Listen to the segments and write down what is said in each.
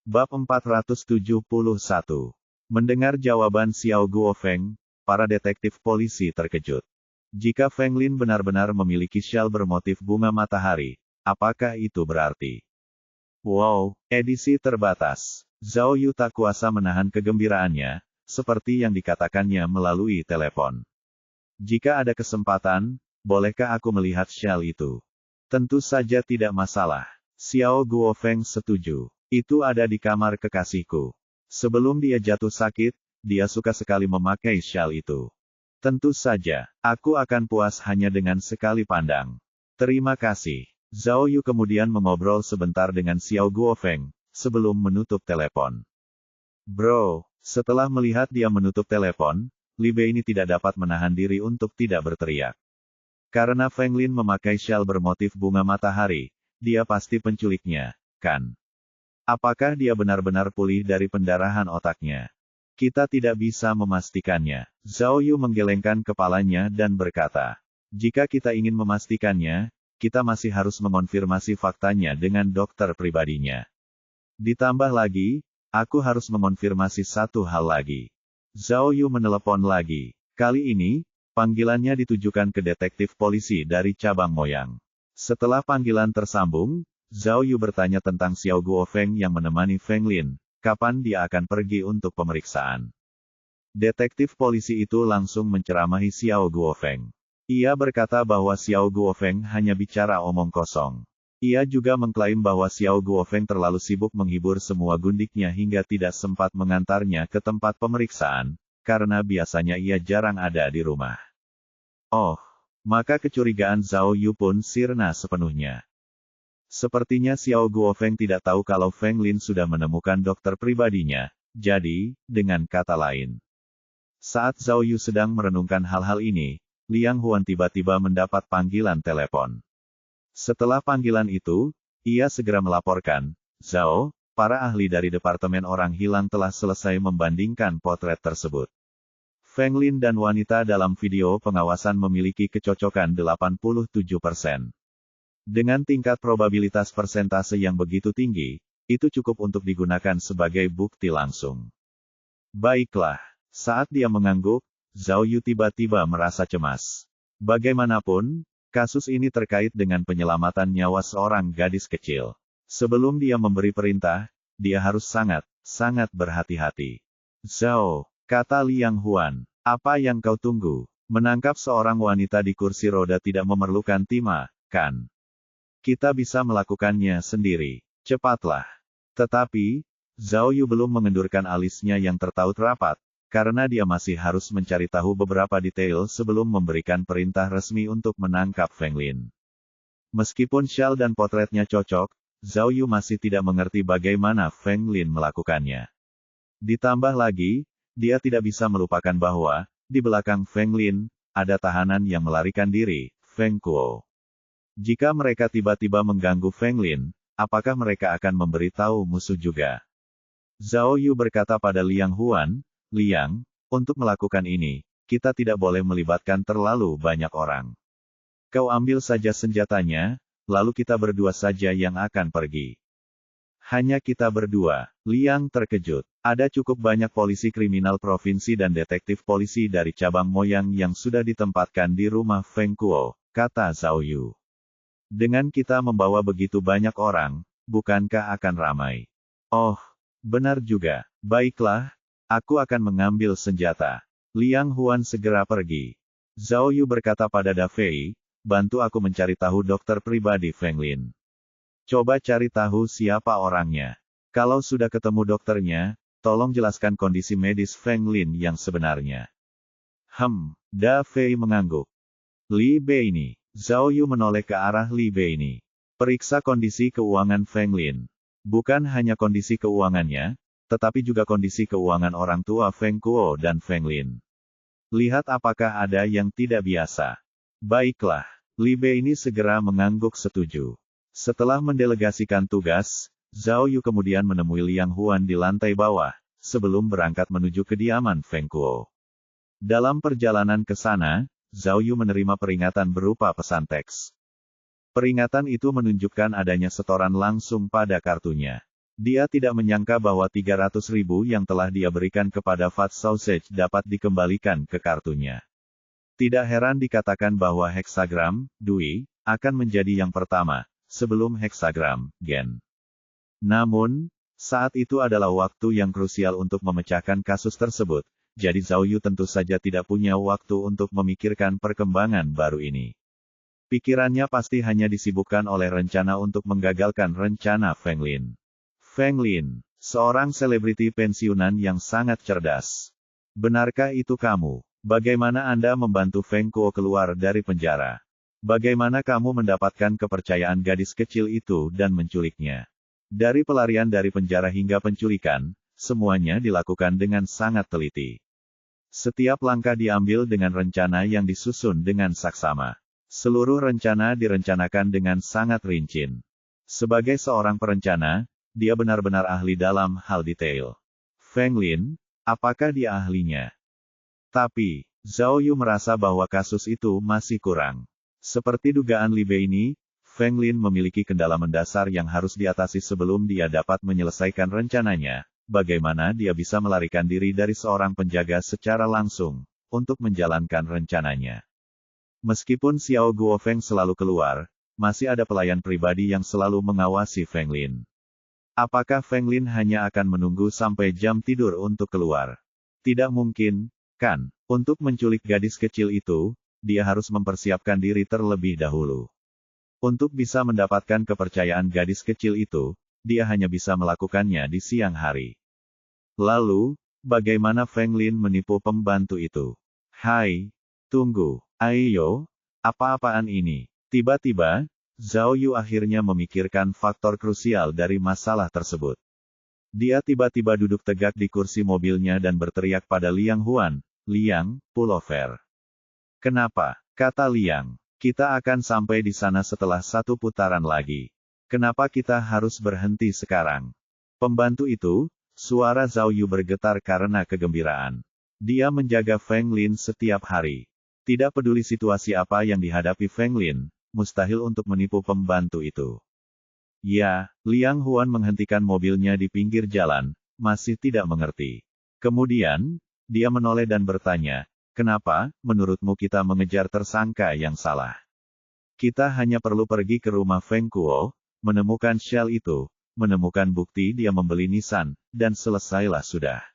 Bab 471. Mendengar jawaban Xiao Guofeng, para detektif polisi terkejut. Jika Feng Lin benar-benar memiliki syal bermotif bunga matahari, apakah itu berarti? Wow, edisi terbatas. Zhao Yu tak kuasa menahan kegembiraannya, seperti yang dikatakannya melalui telepon. Jika ada kesempatan, bolehkah aku melihat syal itu? Tentu saja tidak masalah. Xiao Guofeng setuju. Itu ada di kamar kekasihku. Sebelum dia jatuh sakit, dia suka sekali memakai syal itu. Tentu saja, aku akan puas hanya dengan sekali pandang. Terima kasih. Zhao Yu kemudian mengobrol sebentar dengan Xiao Guofeng, sebelum menutup telepon. Bro, setelah melihat dia menutup telepon, Li Bei ini tidak dapat menahan diri untuk tidak berteriak. Karena Feng Lin memakai syal bermotif bunga matahari, dia pasti penculiknya, kan? Apakah dia benar-benar pulih dari pendarahan otaknya? Kita tidak bisa memastikannya. Zhao Yu menggelengkan kepalanya dan berkata, jika kita ingin memastikannya, kita masih harus mengonfirmasi faktanya dengan dokter pribadinya. Ditambah lagi, aku harus mengonfirmasi satu hal lagi. Zhao Yu menelepon lagi. Kali ini, panggilannya ditujukan ke detektif polisi dari cabang Moyang. Setelah panggilan tersambung, Zhao Yu bertanya tentang Xiao Guofeng yang menemani Feng Lin, kapan dia akan pergi untuk pemeriksaan. Detektif polisi itu langsung menceramahi Xiao Guofeng. Ia berkata bahwa Xiao Guofeng hanya bicara omong kosong. Ia juga mengklaim bahwa Xiao Guofeng terlalu sibuk menghibur semua gundiknya hingga tidak sempat mengantarnya ke tempat pemeriksaan, karena biasanya ia jarang ada di rumah. Oh, maka kecurigaan Zhao Yu pun sirna sepenuhnya. Sepertinya Xiao Guofeng tidak tahu kalau Feng Lin sudah menemukan dokter pribadinya, jadi, dengan kata lain. Saat Zhao Yu sedang merenungkan hal-hal ini, Liang Huan tiba-tiba mendapat panggilan telepon. Setelah panggilan itu, ia segera melaporkan, Zhao, para ahli dari Departemen Orang Hilang telah selesai membandingkan potret tersebut. Feng Lin dan wanita dalam video pengawasan memiliki kecocokan 87%. Dengan tingkat probabilitas persentase yang begitu tinggi, itu cukup untuk digunakan sebagai bukti langsung. Baiklah, saat dia mengangguk, Zhao Yu tiba-tiba merasa cemas. Bagaimanapun, kasus ini terkait dengan penyelamatan nyawa seorang gadis kecil. Sebelum dia memberi perintah, dia harus sangat berhati-hati. Zhao, kata Liang Huan, apa yang kau tunggu? Menangkap seorang wanita di kursi roda tidak memerlukan timah, kan? Kita bisa melakukannya sendiri. Cepatlah. Tetapi, Zhao Yu belum mengendurkan alisnya yang tertaut rapat, karena dia masih harus mencari tahu beberapa detail sebelum memberikan perintah resmi untuk menangkap Feng Lin. Meskipun syal dan potretnya cocok, Zhao Yu masih tidak mengerti bagaimana Feng Lin melakukannya. Ditambah lagi, dia tidak bisa melupakan bahwa, di belakang Feng Lin, ada tahanan yang melarikan diri, Feng Kuo. Jika mereka tiba-tiba mengganggu Feng Lin, apakah mereka akan memberitahu musuh juga? Zhao Yu berkata pada Liang Huan, Liang, untuk melakukan ini, kita tidak boleh melibatkan terlalu banyak orang. Kau ambil saja senjatanya, lalu kita berdua saja yang akan pergi. Hanya kita berdua. Liang terkejut. Ada cukup banyak polisi kriminal provinsi dan detektif polisi dari cabang Moyang yang sudah ditempatkan di rumah Feng Kuo, kata Zhao Yu. Dengan kita membawa begitu banyak orang, bukankah akan ramai? Oh, benar juga. Baiklah, aku akan mengambil senjata. Liang Huan segera pergi. Zhao Yu berkata pada Da Fei, bantu aku mencari tahu dokter pribadi Feng Lin. Coba cari tahu siapa orangnya. Kalau sudah ketemu dokternya, tolong jelaskan kondisi medis Feng Lin yang sebenarnya. Da Fei mengangguk. Li Bei ini. Zhao Yu menoleh ke arah Li Bei ini. Periksa kondisi keuangan Feng Lin. Bukan hanya kondisi keuangannya, tetapi juga kondisi keuangan orang tua Feng Kuo dan Feng Lin. Lihat apakah ada yang tidak biasa. Baiklah, Li Bei ini segera mengangguk setuju. Setelah mendelegasikan tugas, Zhao Yu kemudian menemui Liang Huan di lantai bawah, sebelum berangkat menuju kediaman Feng Kuo. Dalam perjalanan ke sana, Zhao Yu menerima peringatan berupa pesan teks. Peringatan itu menunjukkan adanya setoran langsung pada kartunya. Dia tidak menyangka bahwa 300.000 yang telah dia berikan kepada Fat Sausage dapat dikembalikan ke kartunya. Tidak heran dikatakan bahwa heksagram, Dewey, akan menjadi yang pertama, sebelum heksagram, Gen. Namun, saat itu adalah waktu yang krusial untuk memecahkan kasus tersebut, jadi Zhao Yu tentu saja tidak punya waktu untuk memikirkan perkembangan baru ini. Pikirannya pasti hanya disibukkan oleh rencana untuk menggagalkan rencana Feng Lin. Feng Lin, seorang selebriti pensiunan yang sangat cerdas. Benarkah itu kamu? Bagaimana Anda membantu Feng Kuo keluar dari penjara? Bagaimana kamu mendapatkan kepercayaan gadis kecil itu dan menculiknya? Dari pelarian dari penjara hingga penculikan, semuanya dilakukan dengan sangat teliti. Setiap langkah diambil dengan rencana yang disusun dengan saksama. Seluruh rencana direncanakan dengan sangat rinci. Sebagai seorang perencana, dia benar-benar ahli dalam hal detail. Feng Lin, apakah dia ahlinya? Tapi, Zhao Yu merasa bahwa kasus itu masih kurang. Seperti dugaan Li Bei ini, Feng Lin memiliki kendala mendasar yang harus diatasi sebelum dia dapat menyelesaikan rencananya. Bagaimana dia bisa melarikan diri dari seorang penjaga secara langsung, untuk menjalankan rencananya. Meskipun Xiao Guofeng selalu keluar, masih ada pelayan pribadi yang selalu mengawasi Feng Lin. Apakah Feng Lin hanya akan menunggu sampai jam tidur untuk keluar? Tidak mungkin, kan? Untuk menculik gadis kecil itu, dia harus mempersiapkan diri terlebih dahulu. Untuk bisa mendapatkan kepercayaan gadis kecil itu, dia hanya bisa melakukannya di siang hari. Lalu, bagaimana Feng Lin menipu pembantu itu? Hai, tunggu, ayo, apa-apaan ini? Tiba-tiba, Zhao Yu akhirnya memikirkan faktor krusial dari masalah tersebut. Dia tiba-tiba duduk tegak di kursi mobilnya dan berteriak pada Liang Huan, "Liang, pullover." "Kenapa?" kata Liang. "Kita akan sampai di sana setelah satu putaran lagi. Kenapa kita harus berhenti sekarang?" Pembantu itu, suara Zhao Yu bergetar karena kegembiraan. Dia menjaga Feng Lin setiap hari. Tidak peduli situasi apa yang dihadapi Feng Lin, mustahil untuk menipu pembantu itu. Ya, Liang Huan menghentikan mobilnya di pinggir jalan, masih tidak mengerti. Kemudian, dia menoleh dan bertanya, "Kenapa, menurutmu kita mengejar tersangka yang salah? Kita hanya perlu pergi ke rumah Feng Kuo, menemukan shell itu, menemukan bukti dia membeli Nissan, dan selesailah sudah."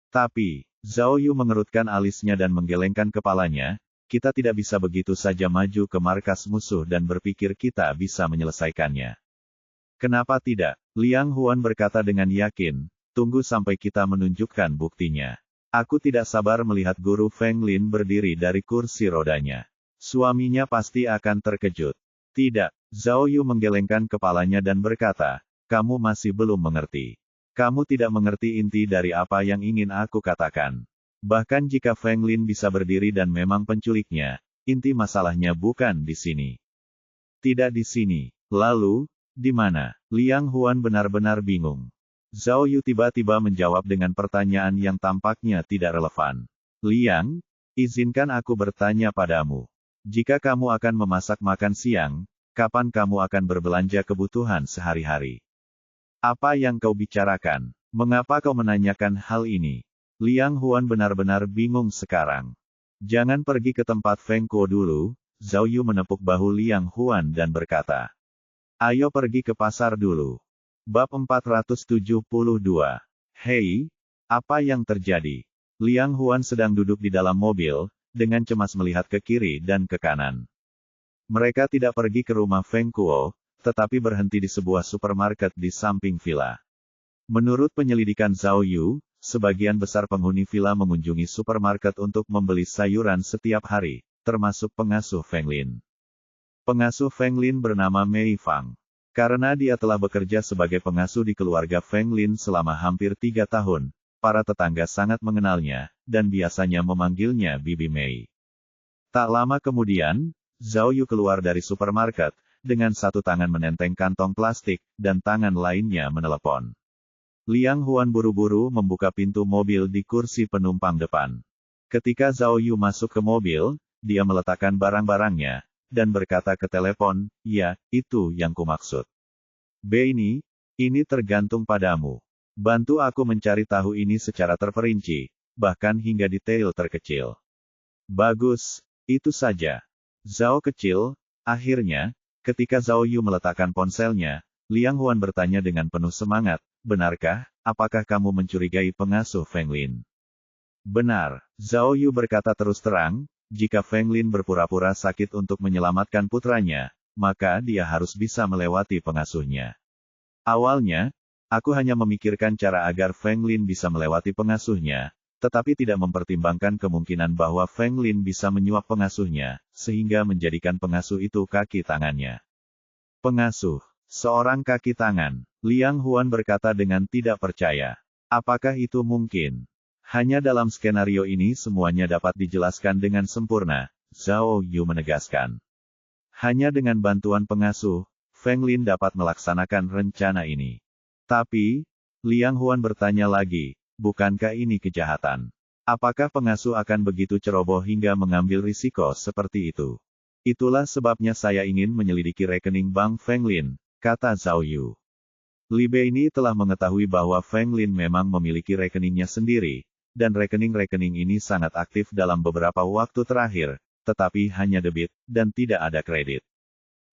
Tapi, Zhao Yu mengerutkan alisnya dan menggelengkan kepalanya, "Kita tidak bisa begitu saja maju ke markas musuh dan berpikir kita bisa menyelesaikannya." "Kenapa tidak?" Liang Huan berkata dengan yakin, "Tunggu sampai kita menunjukkan buktinya. Aku tidak sabar melihat guru Feng Lin berdiri dari kursi rodanya. Suaminya pasti akan terkejut." "Tidak." Zhao Yu menggelengkan kepalanya dan berkata, "Kamu masih belum mengerti. Kamu tidak mengerti inti dari apa yang ingin aku katakan. Bahkan jika Feng Lin bisa berdiri dan memang penculiknya, inti masalahnya bukan di sini." "Tidak di sini. Lalu, di mana?" Liang Huan benar-benar bingung. Zhao Yu tiba-tiba menjawab dengan pertanyaan yang tampaknya tidak relevan. "Liang, izinkan aku bertanya padamu. Jika kamu akan memasak makan siang, kapan kamu akan berbelanja kebutuhan sehari-hari? Apa yang kau bicarakan? Mengapa kau menanyakan hal ini?" Liang Huan benar-benar bingung sekarang. "Jangan pergi ke tempat Feng Kuo dulu." Zhao Yu menepuk bahu Liang Huan dan berkata, "Ayo pergi ke pasar dulu." Bab 472. Hei, apa yang terjadi? Liang Huan sedang duduk di dalam mobil, dengan cemas melihat ke kiri dan ke kanan. Mereka tidak pergi ke rumah Feng Kuo, tetapi berhenti di sebuah supermarket di samping villa. Menurut penyelidikan Zhao Yu, sebagian besar penghuni villa mengunjungi supermarket untuk membeli sayuran setiap hari, termasuk pengasuh Feng Lin. Pengasuh Feng Lin bernama Mei Fang. Karena dia telah bekerja sebagai pengasuh di keluarga Feng Lin selama hampir 3 tahun, para tetangga sangat mengenalnya, dan biasanya memanggilnya Bibi Mei. Tak lama kemudian, Zhao Yu keluar dari supermarket, dengan satu tangan menenteng kantong plastik, dan tangan lainnya menelepon. Liang Huan buru-buru membuka pintu mobil di kursi penumpang depan. Ketika Zhao Yu masuk ke mobil, dia meletakkan barang-barangnya, dan berkata ke telepon, "Ya, itu yang kumaksud. Beini, Ini tergantung padamu. Bantu aku mencari tahu ini secara terperinci, bahkan hingga detail terkecil. Bagus, itu saja. Zhao kecil, akhirnya, ketika Zhao Yu meletakkan ponselnya, Liang Huan bertanya dengan penuh semangat, benarkah, apakah kamu mencurigai pengasuh Feng Lin? Benar, Zhao Yu berkata terus terang, jika Feng Lin berpura-pura sakit untuk menyelamatkan putranya, maka dia harus bisa melewati pengasuhnya. Awalnya, aku hanya memikirkan cara agar Feng Lin bisa melewati pengasuhnya, tetapi tidak mempertimbangkan kemungkinan bahwa Feng Lin bisa menyuap pengasuhnya, sehingga menjadikan pengasuh itu kaki tangannya. Pengasuh, seorang kaki tangan, Liang Huan berkata dengan tidak percaya. Apakah itu mungkin? Hanya dalam skenario ini semuanya dapat dijelaskan dengan sempurna, Zhao Yu menegaskan. Hanya dengan bantuan pengasuh, Feng Lin dapat melaksanakan rencana ini. Tapi, Liang Huan bertanya lagi, bukankah ini kejahatan? Apakah pengasuh akan begitu ceroboh hingga mengambil risiko seperti itu? Itulah sebabnya saya ingin menyelidiki rekening bank Feng Lin, kata Zhao Yu. Li Bei ini telah mengetahui bahwa Feng Lin memang memiliki rekeningnya sendiri, dan rekening-rekening ini sangat aktif dalam beberapa waktu terakhir, tetapi hanya debit, dan tidak ada kredit.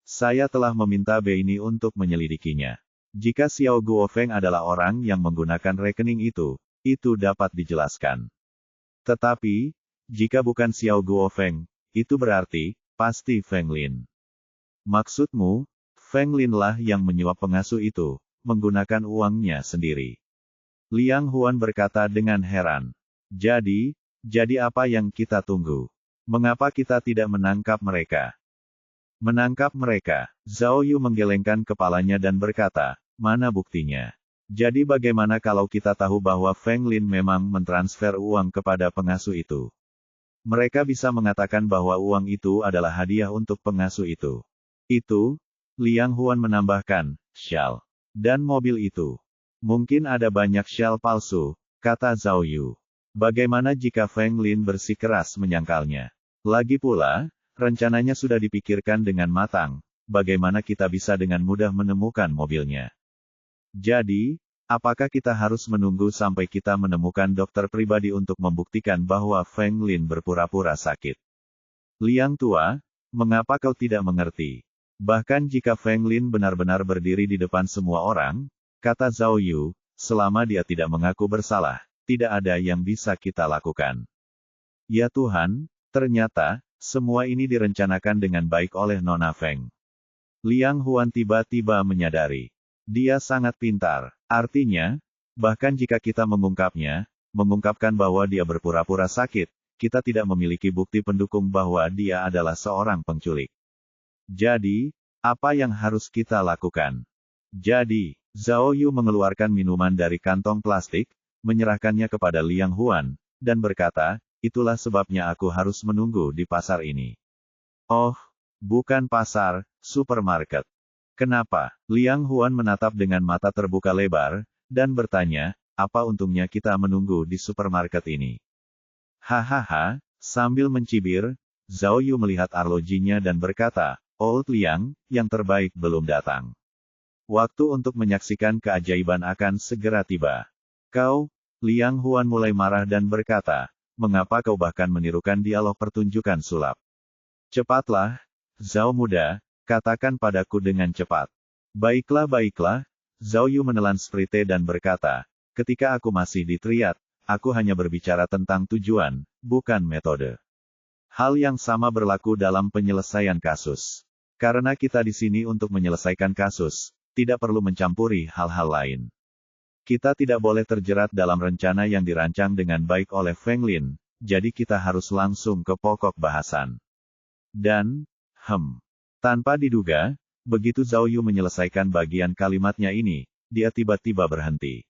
Saya telah meminta Bei ini untuk menyelidikinya. Jika Xiao Guofeng adalah orang yang menggunakan rekening itu dapat dijelaskan. Tetapi, jika bukan Xiao Guofeng, itu berarti, pasti Feng Lin. Maksudmu, Feng Lin lah yang menyuap pengasuh itu, menggunakan uangnya sendiri. Liang Huan berkata dengan heran. Jadi apa yang kita tunggu? Mengapa kita tidak menangkap mereka? Menangkap mereka, Zhao Yu menggelengkan kepalanya dan berkata, mana buktinya? Jadi bagaimana kalau kita tahu bahwa Feng Lin memang mentransfer uang kepada pengasuh itu? Mereka bisa mengatakan bahwa uang itu adalah hadiah untuk pengasuh itu. Itu, Liang Huan menambahkan, syal. Dan mobil itu. Mungkin ada banyak syal palsu, kata Zhao Yu. Bagaimana jika Feng Lin bersikeras menyangkalnya? Lagi pula, rencananya sudah dipikirkan dengan matang, bagaimana kita bisa dengan mudah menemukan mobilnya. Jadi, apakah kita harus menunggu sampai kita menemukan dokter pribadi untuk membuktikan bahwa Feng Lin berpura-pura sakit? Liang tua, mengapa kau tidak mengerti? Bahkan jika Feng Lin benar-benar berdiri di depan semua orang, kata Zhao Yu, selama dia tidak mengaku bersalah, tidak ada yang bisa kita lakukan. Ya Tuhan, ternyata, semua ini direncanakan dengan baik oleh Nona Feng. Liang Huan tiba-tiba menyadari. Dia sangat pintar. Artinya, bahkan jika kita mengungkapkan bahwa dia berpura-pura sakit, kita tidak memiliki bukti pendukung bahwa dia adalah seorang penculik. Jadi, apa yang harus kita lakukan? Jadi, Zhao Yu mengeluarkan minuman dari kantong plastik, menyerahkannya kepada Liang Huan, dan berkata, itulah sebabnya aku harus menunggu di pasar ini. Oh, bukan pasar, supermarket. Kenapa? Liang Huan menatap dengan mata terbuka lebar, dan bertanya, apa untungnya kita menunggu di supermarket ini? Hahaha, sambil mencibir, Zhao Yu melihat arlojinya dan berkata, Old Liang, yang terbaik belum datang. Waktu untuk menyaksikan keajaiban akan segera tiba. Kau, Liang Huan mulai marah dan berkata, mengapa kau bahkan menirukan dialog pertunjukan sulap? Cepatlah, Zhao muda, katakan padaku dengan cepat. Baiklah, Zhao Yu menelan sprite dan berkata, ketika aku masih di triad, aku hanya berbicara tentang tujuan, bukan metode. Hal yang sama berlaku dalam penyelesaian kasus. Karena kita di sini untuk menyelesaikan kasus, tidak perlu mencampuri hal-hal lain. Kita tidak boleh terjerat dalam rencana yang dirancang dengan baik oleh Feng Lin, jadi kita harus langsung ke pokok bahasan. Dan, tanpa diduga, begitu Zhao Yu menyelesaikan bagian kalimatnya ini, dia tiba-tiba berhenti.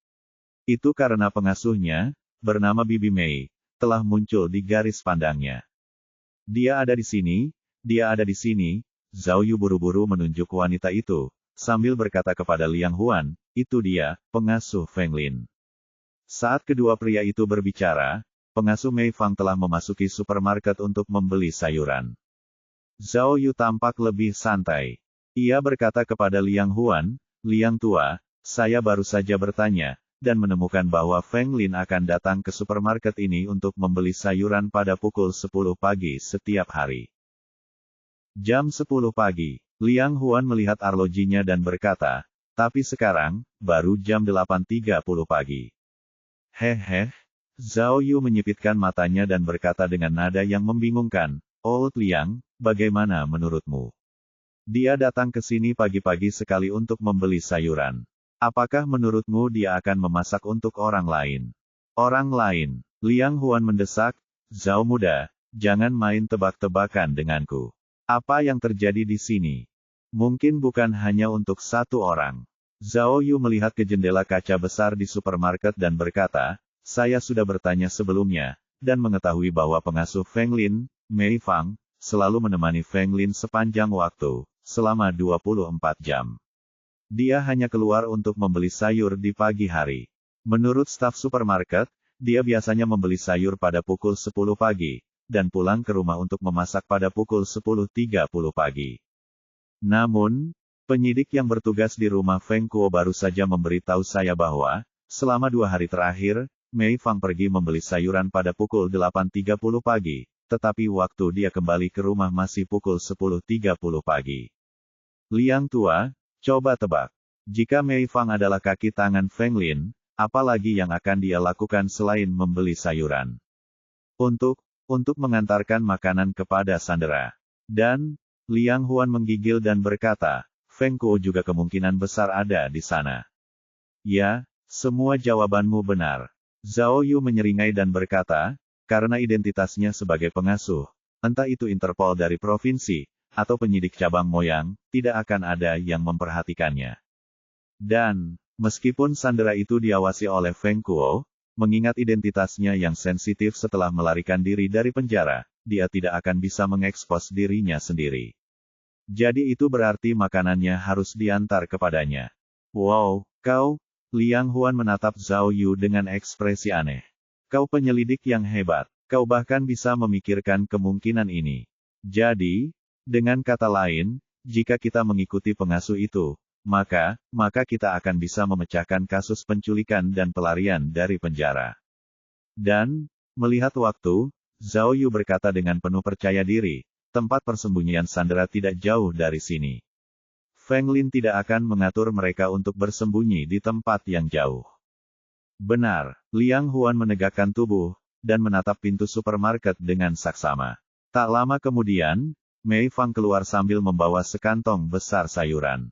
Itu karena pengasuhnya, bernama Bibi Mei, telah muncul di garis pandangnya. Dia ada di sini, Zhao Yu buru-buru menunjuk wanita itu, sambil berkata kepada Liang Huan, itu dia, pengasuh Feng Lin. Saat kedua pria itu berbicara, pengasuh Mei Fang telah memasuki supermarket untuk membeli sayuran. Zhao Yu tampak lebih santai. Ia berkata kepada Liang Huan, Liang tua, Saya baru saja bertanya, dan menemukan bahwa Feng Lin akan datang ke supermarket ini untuk membeli sayuran pada pukul 10 pagi setiap hari. Jam 10 pagi, Liang Huan melihat arlojinya dan berkata, tapi sekarang, baru jam 8.30 pagi. Hehe, Zhao Yu menyipitkan matanya dan berkata dengan nada yang membingungkan, Old Liang, bagaimana menurutmu? Dia datang ke sini pagi-pagi sekali untuk membeli sayuran. Apakah menurutmu dia akan memasak untuk orang lain? Orang lain, Liang Huan mendesak, Zhao muda, jangan main tebak-tebakan denganku. Apa yang terjadi di sini? Mungkin bukan hanya untuk satu orang. Zhao Yu melihat ke jendela kaca besar di supermarket dan berkata, saya sudah bertanya sebelumnya, dan mengetahui bahwa pengasuh Feng Lin, Mei Fang, selalu menemani Feng Lin sepanjang waktu, selama 24 jam. Dia hanya keluar untuk membeli sayur di pagi hari. Menurut staf supermarket, dia biasanya membeli sayur pada pukul 10 pagi, dan pulang ke rumah untuk memasak pada pukul 10.30 pagi. Namun, penyidik yang bertugas di rumah Feng Kuo baru saja memberitahu saya bahwa, selama 2 hari terakhir, Mei Fang pergi membeli sayuran pada pukul 8.30 pagi, tetapi waktu dia kembali ke rumah masih pukul 10.30 pagi. Liang tua, coba tebak. Jika Mei Fang adalah kaki tangan Feng Lin, apa lagi yang akan dia lakukan selain membeli sayuran? Untuk mengantarkan makanan kepada sandera. Dan, Liang Huan menggigil dan berkata, Feng Kuo juga kemungkinan besar ada di sana. Ya, semua jawabanmu benar. Zhao Yu menyeringai dan berkata, karena identitasnya sebagai pengasuh, entah itu Interpol dari provinsi, atau penyidik cabang Moyang, tidak akan ada yang memperhatikannya. Dan, meskipun sandera itu diawasi oleh Feng Kuo, mengingat identitasnya yang sensitif setelah melarikan diri dari penjara, dia tidak akan bisa mengekspos dirinya sendiri. Jadi itu berarti makanannya harus diantar kepadanya. Wow, kau, Liang Huan menatap Zhao Yu dengan ekspresi aneh. Kau penyelidik yang hebat, kau bahkan bisa memikirkan kemungkinan ini. Jadi, dengan kata lain, jika kita mengikuti pengasuh itu, maka kita akan bisa memecahkan kasus penculikan dan pelarian dari penjara. Dan, melihat waktu, Zhao Yu berkata dengan penuh percaya diri, tempat persembunyian sandera tidak jauh dari sini. Feng Lin tidak akan mengatur mereka untuk bersembunyi di tempat yang jauh. Benar, Liang Huan menegakkan tubuh, dan menatap pintu supermarket dengan saksama. Tak lama kemudian, Mei Fang keluar sambil membawa sekantong besar sayuran.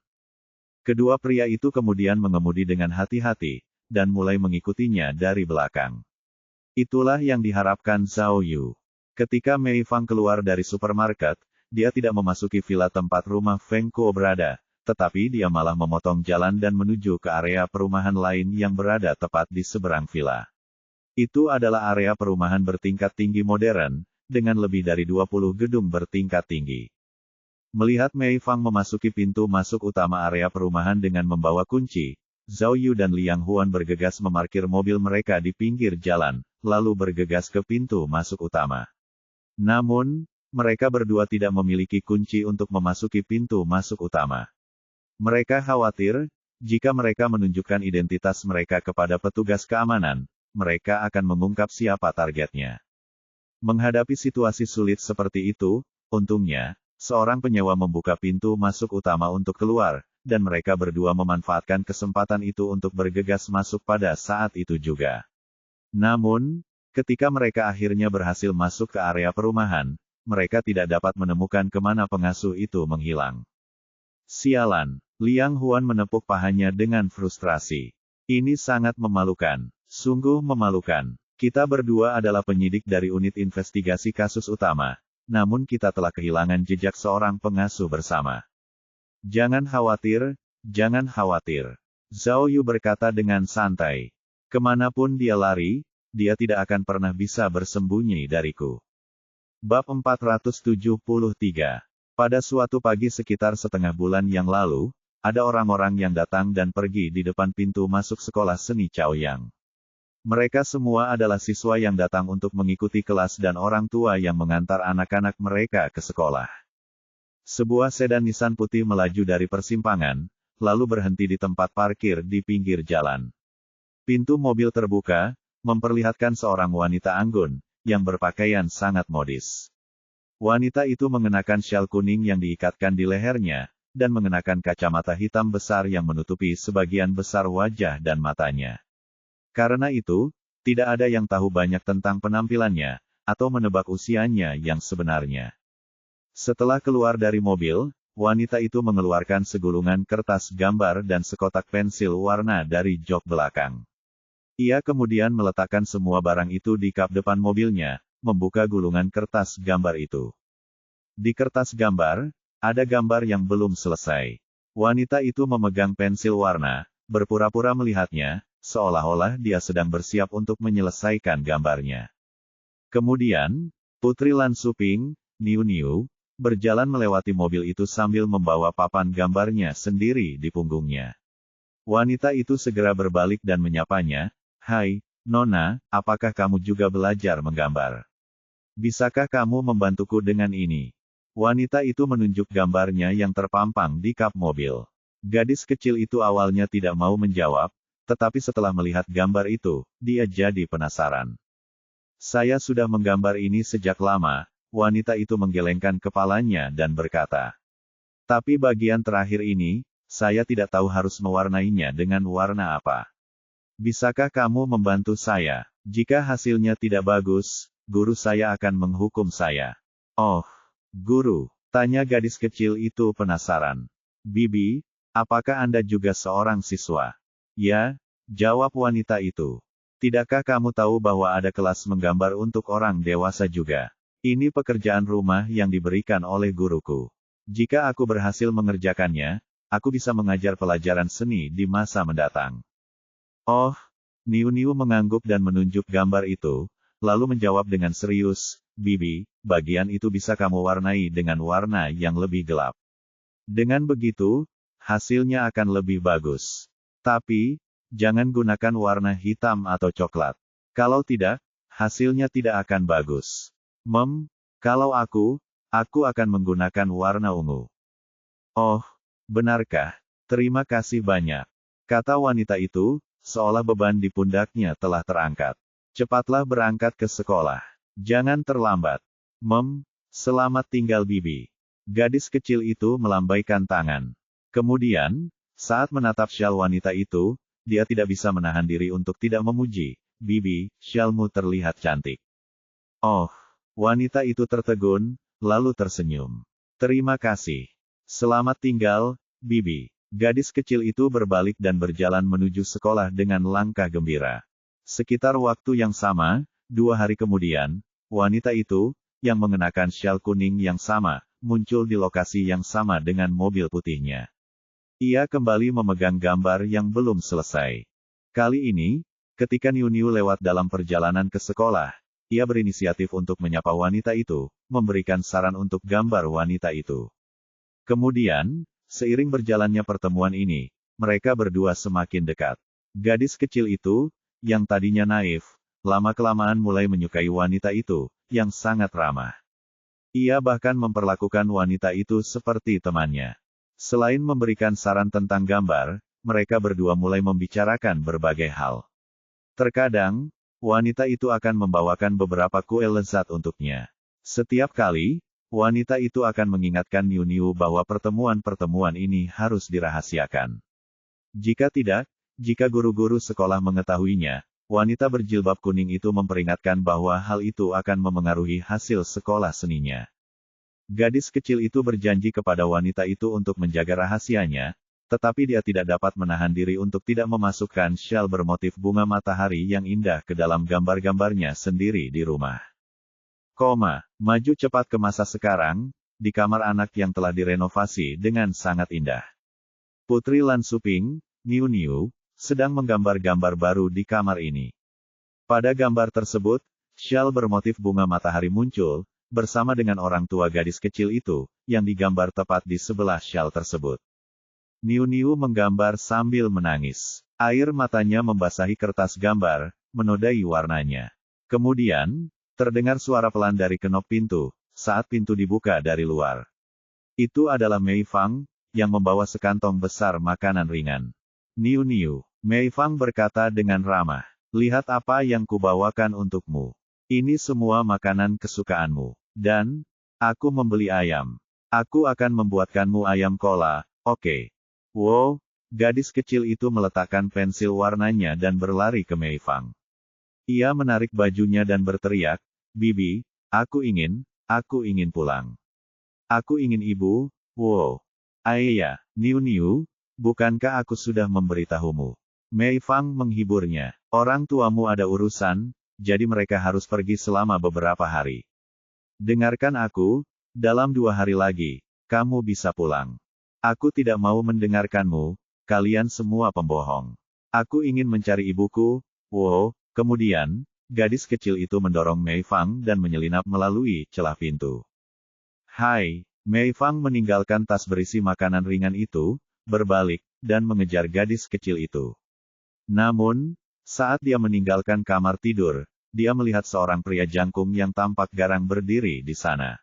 Kedua pria itu kemudian mengemudi dengan hati-hati, dan mulai mengikutinya dari belakang. Itulah yang diharapkan Zhao Yu. Ketika Mei Fang keluar dari supermarket, dia tidak memasuki villa tempat rumah Feng Kuo berada, tetapi dia malah memotong jalan dan menuju ke area perumahan lain yang berada tepat di seberang villa. Itu adalah area perumahan bertingkat tinggi modern, dengan lebih dari 20 gedung bertingkat tinggi. Melihat Mei Fang memasuki pintu masuk utama area perumahan dengan membawa kunci, Zhao Yu dan Liang Huan bergegas memarkir mobil mereka di pinggir jalan, lalu bergegas ke pintu masuk utama. Namun, mereka berdua tidak memiliki kunci untuk memasuki pintu masuk utama. Mereka khawatir, jika mereka menunjukkan identitas mereka kepada petugas keamanan, mereka akan mengungkap siapa targetnya. Menghadapi situasi sulit seperti itu, untungnya, seorang penyewa membuka pintu masuk utama untuk keluar, dan mereka berdua memanfaatkan kesempatan itu untuk bergegas masuk pada saat itu juga. Namun, ketika mereka akhirnya berhasil masuk ke area perumahan, mereka tidak dapat menemukan kemana pengasuh itu menghilang. Sialan, Liang Huan menepuk pahanya dengan frustrasi. Ini sangat memalukan, sungguh memalukan. Kita berdua adalah penyidik dari unit investigasi kasus utama, namun kita telah kehilangan jejak seorang pengasuh bersama. Jangan khawatir, jangan khawatir. Zhao Yu berkata dengan santai. Kemanapun dia lari, dia tidak akan pernah bisa bersembunyi dariku. Bab 473. Pada suatu pagi sekitar setengah bulan yang lalu, ada orang-orang yang datang dan pergi di depan pintu masuk sekolah seni Chaoyang. Mereka semua adalah siswa yang datang untuk mengikuti kelas dan orang tua yang mengantar anak-anak mereka ke sekolah. Sebuah sedan Nissan putih melaju dari persimpangan, lalu berhenti di tempat parkir di pinggir jalan. Pintu mobil terbuka, memperlihatkan seorang wanita anggun, yang berpakaian sangat modis. Wanita itu mengenakan syal kuning yang diikatkan di lehernya, dan mengenakan kacamata hitam besar yang menutupi sebagian besar wajah dan matanya. Karena itu, tidak ada yang tahu banyak tentang penampilannya, atau menebak usianya yang sebenarnya. Setelah keluar dari mobil, wanita itu mengeluarkan segulungan kertas gambar dan sekotak pensil warna dari jok belakang. Ia kemudian meletakkan semua barang itu di kap depan mobilnya, membuka gulungan kertas gambar itu. Di kertas gambar, ada gambar yang belum selesai. Wanita itu memegang pensil warna, berpura-pura melihatnya, seolah-olah dia sedang bersiap untuk menyelesaikan gambarnya. Kemudian, Putri Lansuping, Niu, berjalan melewati mobil itu sambil membawa papan gambarnya sendiri di punggungnya. Wanita itu segera berbalik dan menyapanya, "Hai, Nona, apakah kamu juga belajar menggambar? Bisakah kamu membantuku dengan ini?" Wanita itu menunjuk gambarnya yang terpampang di kap mobil. Gadis kecil itu awalnya tidak mau menjawab, tetapi setelah melihat gambar itu, dia jadi penasaran. "Saya sudah menggambar ini sejak lama," wanita itu menggelengkan kepalanya dan berkata. "Tapi bagian terakhir ini, saya tidak tahu harus mewarnainya dengan warna apa. Bisakah kamu membantu saya? Jika hasilnya tidak bagus, guru saya akan menghukum saya." "Oh, guru?" tanya gadis kecil itu penasaran. "Bibi, apakah Anda juga seorang siswa?" "Ya," jawab wanita itu. "Tidakkah kamu tahu bahwa ada kelas menggambar untuk orang dewasa juga? Ini pekerjaan rumah yang diberikan oleh guruku. Jika aku berhasil mengerjakannya, aku bisa mengajar pelajaran seni di masa mendatang." "Oh," Niu mengangguk dan menunjuk gambar itu, lalu menjawab dengan serius, "Bibi, bagian itu bisa kamu warnai dengan warna yang lebih gelap. Dengan begitu, hasilnya akan lebih bagus. Tapi, jangan gunakan warna hitam atau coklat. Kalau tidak, hasilnya tidak akan bagus. Kalau aku akan menggunakan warna ungu." "Oh, benarkah? Terima kasih banyak," kata wanita itu, seolah beban di pundaknya telah terangkat. "Cepatlah berangkat ke sekolah. Jangan terlambat." Selamat tinggal Bibi." Gadis kecil itu melambaikan tangan. Kemudian, saat menatap syal wanita itu, dia tidak bisa menahan diri untuk tidak memuji, "Bibi, syalmu terlihat cantik." "Oh." Wanita itu tertegun, lalu tersenyum. "Terima kasih. Selamat tinggal, Bibi." Gadis kecil itu berbalik dan berjalan menuju sekolah dengan langkah gembira. Sekitar waktu yang sama, 2 hari kemudian, wanita itu, yang mengenakan syal kuning yang sama, muncul di lokasi yang sama dengan mobil putihnya. Ia kembali memegang gambar yang belum selesai. Kali ini, ketika Niu lewat dalam perjalanan ke sekolah, ia berinisiatif untuk menyapa wanita itu, memberikan saran untuk gambar wanita itu. Kemudian, seiring berjalannya pertemuan ini, mereka berdua semakin dekat. Gadis kecil itu, yang tadinya naif, lama-kelamaan mulai menyukai wanita itu, yang sangat ramah. Ia bahkan memperlakukan wanita itu seperti temannya. Selain memberikan saran tentang gambar, mereka berdua mulai membicarakan berbagai hal. Terkadang, wanita itu akan membawakan beberapa kue lezat untuknya. Setiap kali, wanita itu akan mengingatkan Niu bahwa pertemuan-pertemuan ini harus dirahasiakan. Jika guru-guru sekolah mengetahuinya, wanita berjilbab kuning itu memperingatkan bahwa hal itu akan memengaruhi hasil sekolah seninya. Gadis kecil itu berjanji kepada wanita itu untuk menjaga rahasianya, tetapi dia tidak dapat menahan diri untuk tidak memasukkan syal bermotif bunga matahari yang indah ke dalam gambar-gambarnya sendiri di rumah. Maju cepat ke masa sekarang, di kamar anak yang telah direnovasi dengan sangat indah. Putri Lansuping, Niu, sedang menggambar gambar baru di kamar ini. Pada gambar tersebut, syal bermotif bunga matahari muncul, bersama dengan orang tua gadis kecil itu, yang digambar tepat di sebelah syal tersebut. Niu menggambar sambil menangis. Air matanya membasahi kertas gambar, menodai warnanya. Kemudian, terdengar suara pelan dari kenop pintu, saat pintu dibuka dari luar. Itu adalah Mei Fang, yang membawa sekantong besar makanan ringan. Niu Niu, Mei Fang berkata dengan ramah. Lihat apa yang kubawakan untukmu. Ini semua makanan kesukaanmu. Dan, aku membeli ayam. Aku akan membuatkanmu ayam kola, oke? Wow, gadis kecil itu meletakkan pensil warnanya dan berlari ke Mei Fang. Ia menarik bajunya dan berteriak, Bibi, aku ingin pulang. Aku ingin ibu, wow. Ayah, Niu Niu, bukankah aku sudah memberitahumu? Mei Fang menghiburnya. Orang tuamu ada urusan, jadi mereka harus pergi selama beberapa hari. Dengarkan aku, dalam 2 hari lagi, kamu bisa pulang. Aku tidak mau mendengarkanmu, kalian semua pembohong. Aku ingin mencari ibuku, wow. Kemudian, gadis kecil itu mendorong Mei Fang dan menyelinap melalui celah pintu. Hai, Mei Fang meninggalkan tas berisi makanan ringan itu, berbalik, dan mengejar gadis kecil itu. Namun, saat dia meninggalkan kamar tidur, dia melihat seorang pria jangkung yang tampak garang berdiri di sana.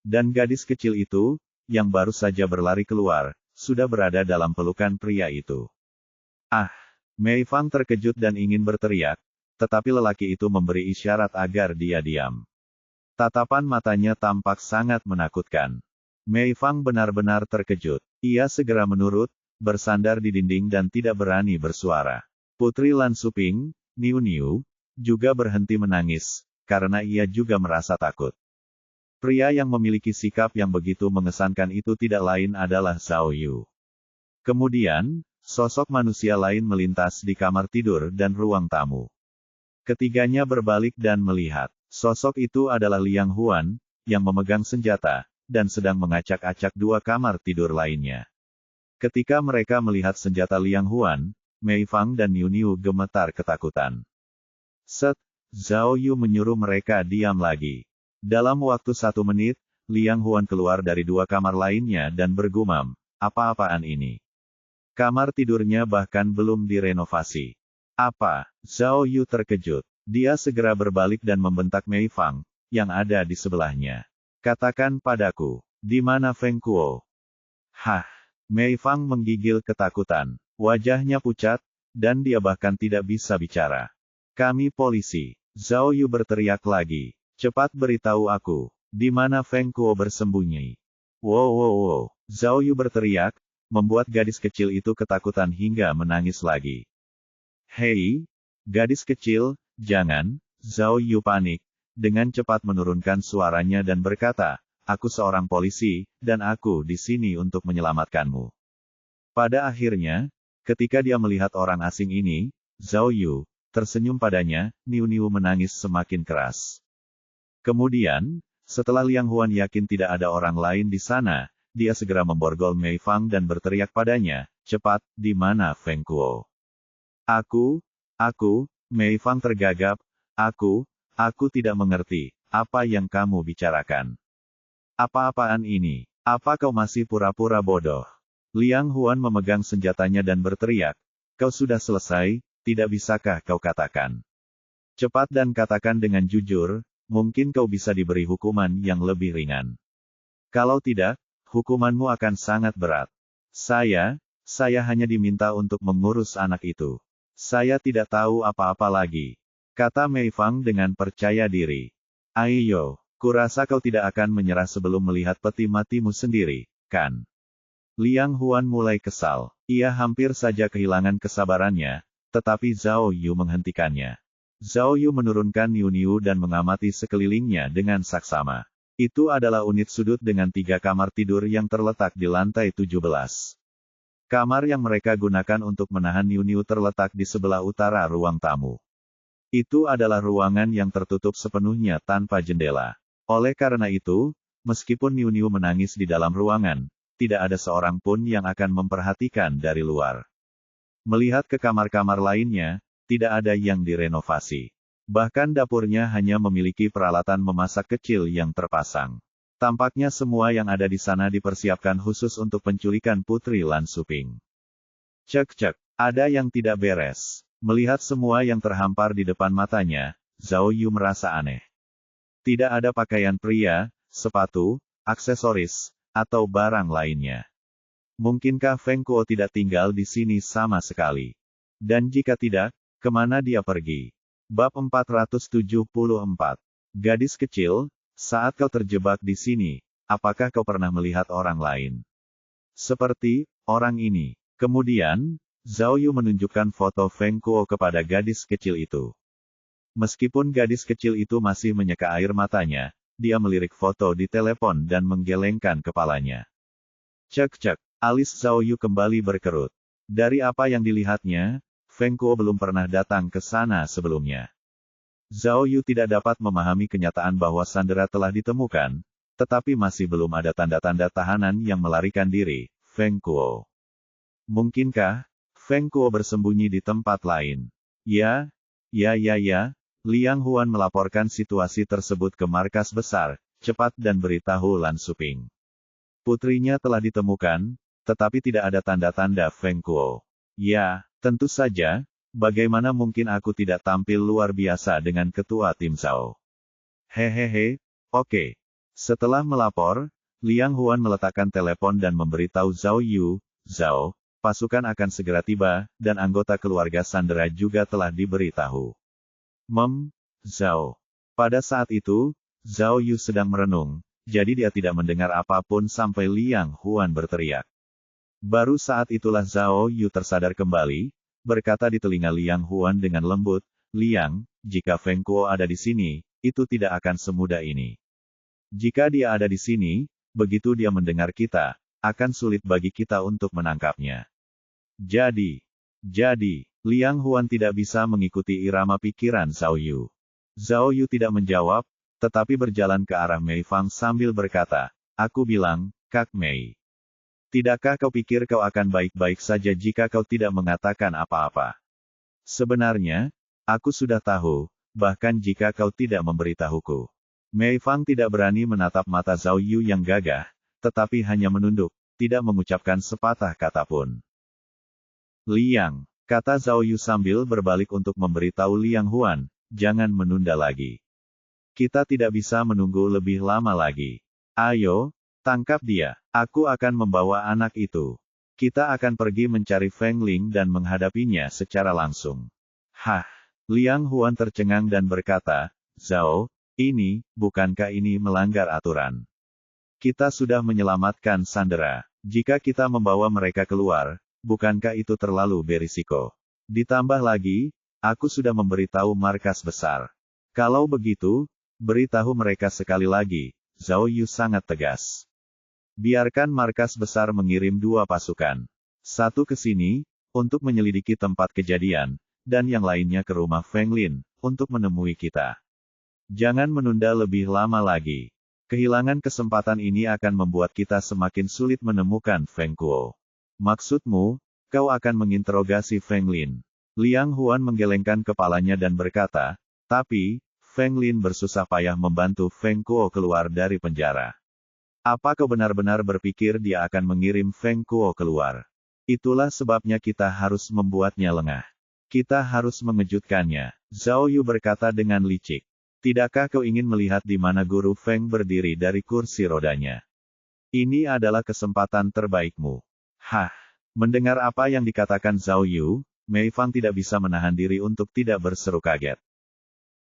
Dan gadis kecil itu, yang baru saja berlari keluar, sudah berada dalam pelukan pria itu. Ah! Mei Fang terkejut dan ingin berteriak, tetapi lelaki itu memberi isyarat agar dia diam. Tatapan matanya tampak sangat menakutkan. Mei Fang benar-benar terkejut. Ia segera menurut, bersandar di dinding dan tidak berani bersuara. Putri Lan Suping, Niu Niu, juga berhenti menangis, karena ia juga merasa takut. Pria yang memiliki sikap yang begitu mengesankan itu tidak lain adalah Zhao Yu. Kemudian, sosok manusia lain melintas di kamar tidur dan ruang tamu. Ketiganya berbalik dan melihat. Sosok itu adalah Liang Huan, yang memegang senjata, dan sedang mengacak-acak 2 kamar tidur lainnya. Ketika mereka melihat senjata Liang Huan, Mei Fang dan Niu Niu gemetar ketakutan. Set, Zhao Yu menyuruh mereka diam lagi. Dalam waktu 1 menit, Liang Huan keluar dari 2 kamar lainnya dan bergumam, apa-apaan ini? Kamar tidurnya bahkan belum direnovasi. Apa? Zhao Yu terkejut. Dia segera berbalik dan membentak Mei Fang, yang ada di sebelahnya. Katakan padaku, di mana Feng Kuo? Hah? Mei Fang menggigil ketakutan. Wajahnya pucat, dan dia bahkan tidak bisa bicara. Kami polisi. Zhao Yu berteriak lagi. Cepat beritahu aku, di mana Feng Kuo bersembunyi. Wow. Zhao Yu berteriak, membuat gadis kecil itu ketakutan hingga menangis lagi. Hei, gadis kecil, jangan, Zhao Yu panik, dengan cepat menurunkan suaranya dan berkata, aku seorang polisi, dan aku di sini untuk menyelamatkanmu. Pada akhirnya, ketika dia melihat orang asing ini, Zhao Yu, tersenyum padanya, Niu Niu menangis semakin keras. Kemudian, setelah Liang Huan yakin tidak ada orang lain di sana, dia segera memborgol Mei Fang dan berteriak padanya, cepat, di mana Feng Kuo? Aku, Mei Fang tergagap, aku tidak mengerti, apa yang kamu bicarakan? Apa-apaan ini? Apa kau masih pura-pura bodoh? Liang Huan memegang senjatanya dan berteriak, kau sudah selesai, tidak bisakah kau katakan? Cepat dan katakan dengan jujur, mungkin kau bisa diberi hukuman yang lebih ringan. Kalau tidak, hukumanmu akan sangat berat. Saya hanya diminta untuk mengurus anak itu. Saya tidak tahu apa-apa lagi, kata Mei Fang dengan percaya diri. Ayo, kurasa kau tidak akan menyerah sebelum melihat peti matimu sendiri, kan? Liang Huan mulai kesal. Ia hampir saja kehilangan kesabarannya, tetapi Zhao Yu menghentikannya. Zhao Yu menurunkan Niu Niu dan mengamati sekelilingnya dengan saksama. Itu adalah unit sudut dengan 3 kamar tidur yang terletak di lantai 17. Kamar yang mereka gunakan untuk menahan Niu Niu terletak di sebelah utara ruang tamu. Itu adalah ruangan yang tertutup sepenuhnya tanpa jendela. Oleh karena itu, meskipun Niu Niu menangis di dalam ruangan, tidak ada seorang pun yang akan memperhatikan dari luar. Melihat ke kamar-kamar lainnya, tidak ada yang direnovasi. Bahkan dapurnya hanya memiliki peralatan memasak kecil yang terpasang. Tampaknya semua yang ada di sana dipersiapkan khusus untuk penculikan Putri Lan Suping. Cek, ada yang tidak beres. Melihat semua yang terhampar di depan matanya, Zhao Yu merasa aneh. Tidak ada pakaian pria, sepatu, aksesoris, atau barang lainnya. Mungkinkah Feng Kuo tidak tinggal di sini sama sekali? Dan jika tidak, kemana dia pergi? Bab 474. Gadis kecil, saat kau terjebak di sini, apakah kau pernah melihat orang lain? Seperti orang ini. Kemudian, Zhao Yu menunjukkan foto Feng Kuo kepada gadis kecil itu. Meskipun gadis kecil itu masih menyeka air matanya, dia melirik foto di telepon dan menggelengkan kepalanya. Cek-cek, alis Zhao Yu kembali berkerut. Dari apa yang dilihatnya, Feng Kuo belum pernah datang ke sana sebelumnya. Zhao Yu tidak dapat memahami kenyataan bahwa Sandera telah ditemukan, tetapi masih belum ada tanda-tanda tahanan yang melarikan diri, Feng Kuo. Mungkinkah Feng Kuo bersembunyi di tempat lain? Ya. Liang Huan melaporkan situasi tersebut ke markas besar, cepat dan beritahu Lan Suping. Putrinya telah ditemukan, tetapi tidak ada tanda-tanda Feng Kuo. Ya, tentu saja, bagaimana mungkin aku tidak tampil luar biasa dengan ketua tim Zhao? Hehehe, oke. Setelah melapor, Liang Huan meletakkan telepon dan memberitahu Zhao Yu, Zhao, pasukan akan segera tiba, dan anggota keluarga Sandera juga telah diberitahu. Zhao. Pada saat itu, Zhao Yu sedang merenung, jadi dia tidak mendengar apapun sampai Liang Huan berteriak. Baru saat itulah Zhao Yu tersadar kembali, berkata di telinga Liang Huan dengan lembut, Liang, jika Feng Kuo ada di sini, itu tidak akan semudah ini. Jika dia ada di sini, begitu dia mendengar kita, akan sulit bagi kita untuk menangkapnya. Jadi, Liang Huan tidak bisa mengikuti irama pikiran Zhao Yu. Zhao Yu tidak menjawab, tetapi berjalan ke arah Mei Fang sambil berkata, aku bilang, Kak Mei. Tidakkah kau pikir kau akan baik-baik saja jika kau tidak mengatakan apa-apa? Sebenarnya, aku sudah tahu, bahkan jika kau tidak memberitahuku. Mei Fang tidak berani menatap mata Zhao Yu yang gagah, tetapi hanya menunduk, tidak mengucapkan sepatah kata pun. Liang, kata Zhao Yu sambil berbalik untuk memberitahu Liang Huan, jangan menunda lagi. Kita tidak bisa menunggu lebih lama lagi. Ayo, tangkap dia. Aku akan membawa anak itu. Kita akan pergi mencari Feng Ling dan menghadapinya secara langsung. Hah? Liang Huan tercengang dan berkata, Zhao, bukankah ini melanggar aturan? Kita sudah menyelamatkan Sandera. Jika kita membawa mereka keluar, bukankah itu terlalu berisiko? Ditambah lagi, aku sudah memberitahu markas besar. Kalau begitu, beritahu mereka sekali lagi, Zhao Yu sangat tegas. Biarkan markas besar mengirim 2 pasukan. Satu ke sini, untuk menyelidiki tempat kejadian, dan yang lainnya ke rumah Feng Lin, untuk menemui kita. Jangan menunda lebih lama lagi. Kehilangan kesempatan ini akan membuat kita semakin sulit menemukan Feng Kuo. Maksudmu, kau akan menginterogasi Feng Lin? Liang Huan menggelengkan kepalanya dan berkata, tapi, Feng Lin bersusah payah membantu Feng Kuo keluar dari penjara. Apa kau benar-benar berpikir dia akan mengirim Feng Kuo keluar? Itulah sebabnya kita harus membuatnya lengah. Kita harus mengejutkannya. Zhao Yu berkata dengan licik. Tidakkah kau ingin melihat di mana guru Feng berdiri dari kursi rodanya? Ini adalah kesempatan terbaikmu. Hah? Mendengar apa yang dikatakan Zhao Yu, Mei Fang tidak bisa menahan diri untuk tidak berseru kaget.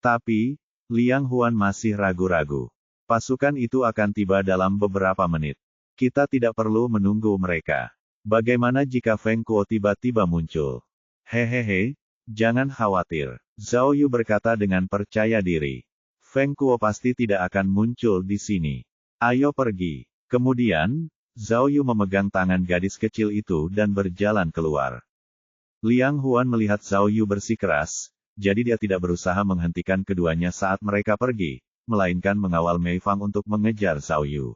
Tapi, Liang Huan masih ragu-ragu. Pasukan itu akan tiba dalam beberapa menit. Kita tidak perlu menunggu mereka. Bagaimana jika Feng Kuo tiba-tiba muncul? Hehehe, jangan khawatir. Zhao Yu berkata dengan percaya diri. Feng Kuo pasti tidak akan muncul di sini. Ayo pergi. Kemudian, Zhao Yu memegang tangan gadis kecil itu dan berjalan keluar. Liang Huan melihat Zhao Yu bersikeras, jadi dia tidak berusaha menghentikan keduanya saat mereka pergi, melainkan mengawal Mei Fang untuk mengejar Zhao Yu.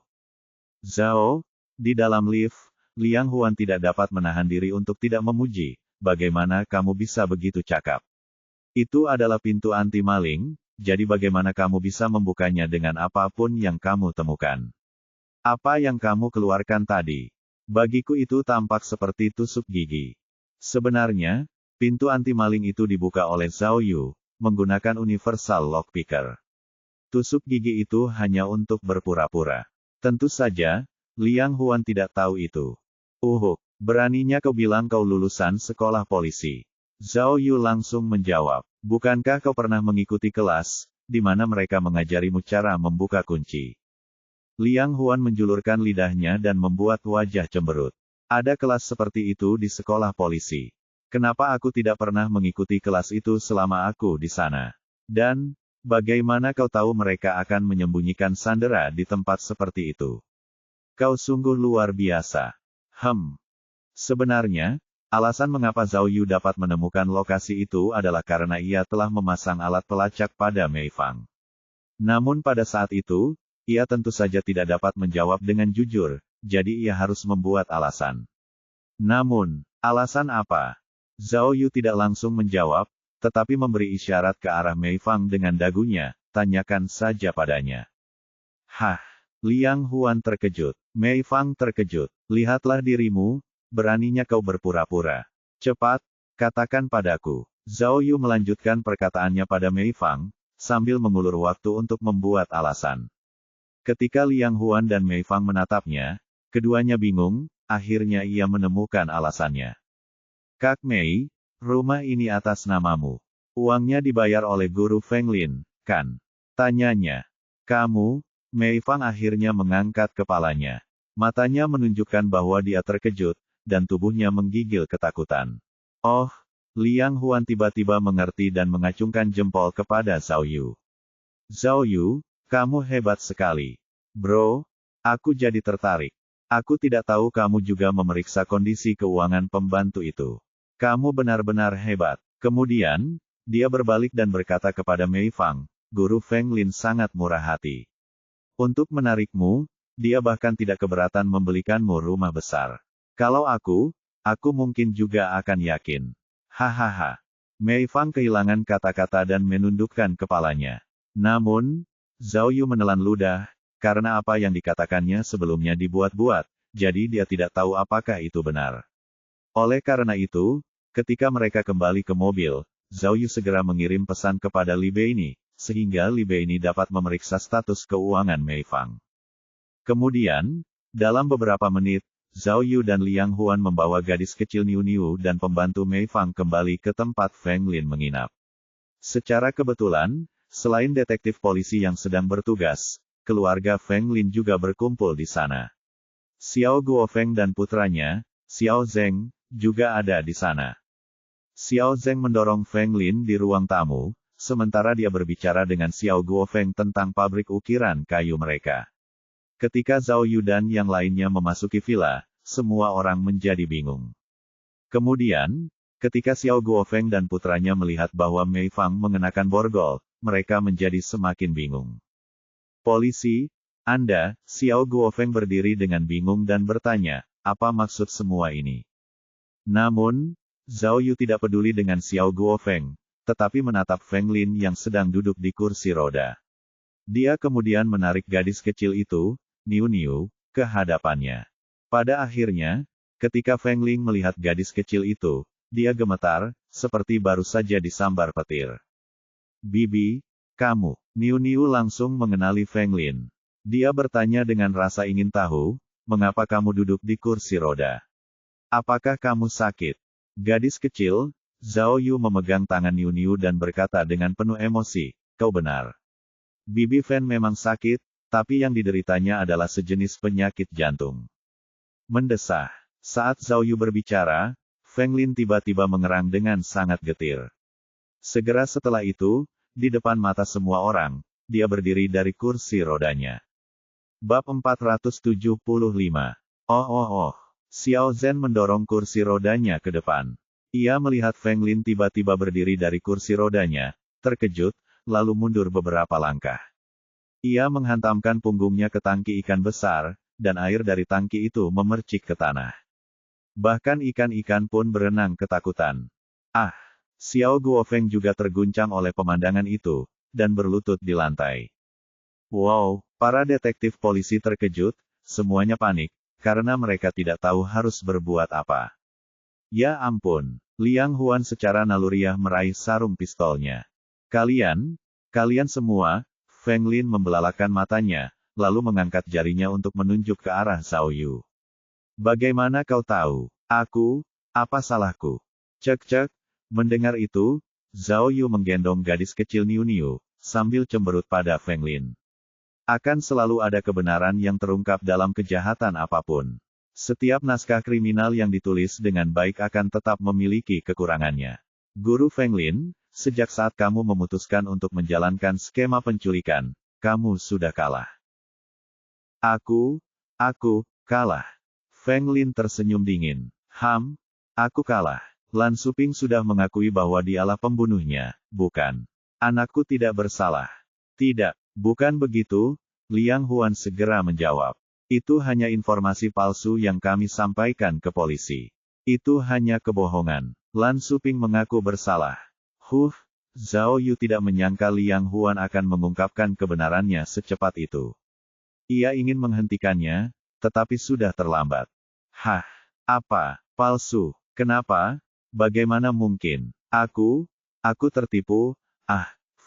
Zhao, di dalam lift, Liang Huan tidak dapat menahan diri untuk tidak memuji, bagaimana kamu bisa begitu cakap? Itu adalah pintu anti-maling, jadi bagaimana kamu bisa membukanya dengan apapun yang kamu temukan? Apa yang kamu keluarkan tadi? Bagiku itu tampak seperti tusuk gigi. Sebenarnya, pintu anti-maling itu dibuka oleh Zhao Yu, menggunakan Universal Lockpicker. Tusuk gigi itu hanya untuk berpura-pura. Tentu saja, Liang Huan tidak tahu itu. Beraninya kau bilang kau lulusan sekolah polisi. Zhao Yu langsung menjawab, bukankah kau pernah mengikuti kelas, di mana mereka mengajarimu cara membuka kunci? Liang Huan menjulurkan lidahnya dan membuat wajah cemberut. Ada kelas seperti itu di sekolah polisi. Kenapa aku tidak pernah mengikuti kelas itu selama aku di sana? Dan, bagaimana kau tahu mereka akan menyembunyikan sandera di tempat seperti itu? Kau sungguh luar biasa. Sebenarnya, alasan mengapa Zhao Yu dapat menemukan lokasi itu adalah karena ia telah memasang alat pelacak pada Mei Fang. Namun pada saat itu, ia tentu saja tidak dapat menjawab dengan jujur, jadi ia harus membuat alasan. Namun, alasan apa? Zhao Yu tidak langsung menjawab, tetapi memberi isyarat ke arah Mei Fang dengan dagunya, tanyakan saja padanya. Liang Huan terkejut. Mei Fang terkejut. Lihatlah dirimu, beraninya kau berpura-pura. Cepat, katakan padaku. Zhao Yu melanjutkan perkataannya pada Mei Fang, sambil mengulur waktu untuk membuat alasan. Ketika Liang Huan dan Mei Fang menatapnya, keduanya bingung, akhirnya ia menemukan alasannya. Kak Mei, rumah ini atas namamu. Uangnya dibayar oleh guru Feng Lin, kan? Tanyanya. Kamu? Mei Fang akhirnya mengangkat kepalanya. Matanya menunjukkan bahwa dia terkejut, dan tubuhnya menggigil ketakutan. Oh, Liang Huan tiba-tiba mengerti dan mengacungkan jempol kepada Zhao Yu. Zhao Yu, kamu hebat sekali. Bro, aku jadi tertarik. Aku tidak tahu kamu juga memeriksa kondisi keuangan pembantu itu. Kamu benar-benar hebat. Kemudian, dia berbalik dan berkata kepada Mei Fang, guru Feng Lin sangat murah hati. Untuk menarikmu, dia bahkan tidak keberatan membelikanmu rumah besar. Kalau aku mungkin juga akan yakin. Hahaha. Mei Fang kehilangan kata-kata dan menundukkan kepalanya. Namun, Zhao Yu menelan ludah, karena apa yang dikatakannya sebelumnya dibuat-buat, jadi dia tidak tahu apakah itu benar. Oleh karena itu, ketika mereka kembali ke mobil, Zhao Yu segera mengirim pesan kepada Li Beini, sehingga Li Beini dapat memeriksa status keuangan Mei Fang. Kemudian, dalam beberapa menit, Zhao Yu dan Liang Huan membawa gadis kecil Niu Niu dan pembantu Mei Fang kembali ke tempat Feng Lin menginap. Secara kebetulan, selain detektif polisi yang sedang bertugas, keluarga Feng Lin juga berkumpul di sana. Xiao Guofeng dan putranya, Xiao Zeng, juga ada di sana. Xiao Zeng mendorong Feng Lin di ruang tamu, sementara dia berbicara dengan Xiao Guofeng tentang pabrik ukiran kayu mereka. Ketika Zhao Yu dan yang lainnya memasuki villa, semua orang menjadi bingung. Kemudian, ketika Xiao Guofeng dan putranya melihat bahwa Mei Fang mengenakan borgol, mereka menjadi semakin bingung. Polisi, Anda, Xiao Guofeng berdiri dengan bingung dan bertanya, apa maksud semua ini? Namun, Zhao Yu tidak peduli dengan Xiao Guofeng, tetapi menatap Feng Lin yang sedang duduk di kursi roda. Dia kemudian menarik gadis kecil itu, Niu Niu, ke hadapannya. Pada akhirnya, ketika Feng Lin melihat gadis kecil itu, dia gemetar, seperti baru saja disambar petir. Bibi, kamu. Niu Niu langsung mengenali Feng Lin. Dia bertanya dengan rasa ingin tahu, mengapa kamu duduk di kursi roda? Apakah kamu sakit? Gadis kecil, Zhao Yu memegang tangan Niu Niu dan berkata dengan penuh emosi, kau benar. Bibi Fen memang sakit, tapi yang dideritanya adalah sejenis penyakit jantung. Mendesah. Saat Zhao Yu berbicara, Feng Lin tiba-tiba mengerang dengan sangat getir. Segera setelah itu, di depan mata semua orang, dia berdiri dari kursi rodanya. Bab 475. Xiao Zhen mendorong kursi rodanya ke depan. Ia melihat Feng Lin tiba-tiba berdiri dari kursi rodanya, terkejut, lalu mundur beberapa langkah. Ia menghantamkan punggungnya ke tangki ikan besar, dan air dari tangki itu memercik ke tanah. Bahkan ikan-ikan pun berenang ketakutan. Xiao Guofeng juga terguncang oleh pemandangan itu, dan berlutut di lantai. Wow, para detektif polisi terkejut, semuanya panik, karena mereka tidak tahu harus berbuat apa. Ya ampun, Liang Huan secara naluriah meraih sarung pistolnya. Kalian semua, Feng Lin membelalakan matanya, lalu mengangkat jarinya untuk menunjuk ke arah Zhao Yu. Bagaimana kau tahu? Apa salahku? Cek. Mendengar itu, Zhao Yu menggendong gadis kecil Niu Niu, sambil cemberut pada Feng Lin. Akan selalu ada kebenaran yang terungkap dalam kejahatan apapun. Setiap naskah kriminal yang ditulis dengan baik akan tetap memiliki kekurangannya. Guru Feng Lin, sejak saat kamu memutuskan untuk menjalankan skema penculikan, kamu sudah kalah. Aku kalah. Feng Lin tersenyum dingin. Aku kalah. Lan Suping sudah mengakui bahwa dialah pembunuhnya, bukan? Anakku tidak bersalah. Tidak, bukan begitu, Liang Huan segera menjawab. Itu hanya informasi palsu yang kami sampaikan ke polisi. Itu hanya kebohongan. Lan Suping mengaku bersalah. Zhao Yu tidak menyangka Liang Huan akan mengungkapkan kebenarannya secepat itu. Ia ingin menghentikannya, tetapi sudah terlambat. Apa? Palsu? Kenapa? Bagaimana mungkin? Aku tertipu?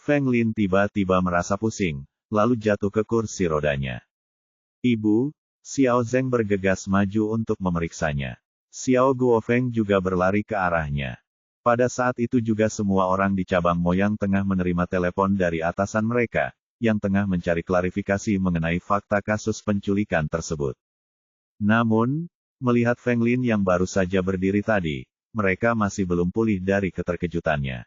Feng Lin tiba-tiba merasa pusing, lalu jatuh ke kursi rodanya. Ibu, Xiao Zeng bergegas maju untuk memeriksanya. Xiao Guofeng juga berlari ke arahnya. Pada saat itu juga semua orang di cabang Moyang tengah menerima telepon dari atasan mereka, yang tengah mencari klarifikasi mengenai fakta kasus penculikan tersebut. Namun, melihat Feng Lin yang baru saja berdiri tadi, mereka masih belum pulih dari keterkejutannya.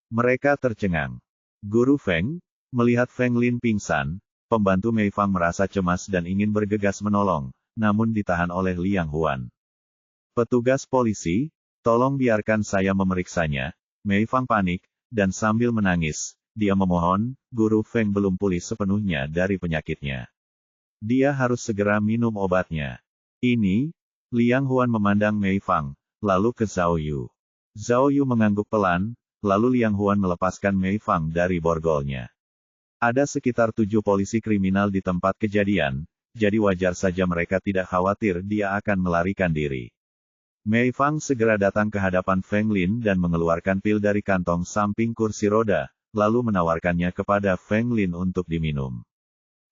Mereka tercengang. Guru Feng, melihat Feng Lin pingsan, pembantu Mei Fang merasa cemas dan ingin bergegas menolong, namun ditahan oleh Liang Huan. Petugas polisi, tolong biarkan saya memeriksanya. Mei Fang panik, dan sambil menangis, dia memohon, Guru Feng belum pulih sepenuhnya dari penyakitnya. Dia harus segera minum obatnya. Ini, Liang Huan memandang Mei Fang, lalu ke Zhao Yu. Zhao Yu mengangguk pelan, lalu Liang Huan melepaskan Mei Fang dari borgolnya. Ada sekitar 7 polisi kriminal di tempat kejadian, jadi wajar saja mereka tidak khawatir dia akan melarikan diri. Mei Fang segera datang ke hadapan Feng Lin dan mengeluarkan pil dari kantong samping kursi roda, lalu menawarkannya kepada Feng Lin untuk diminum.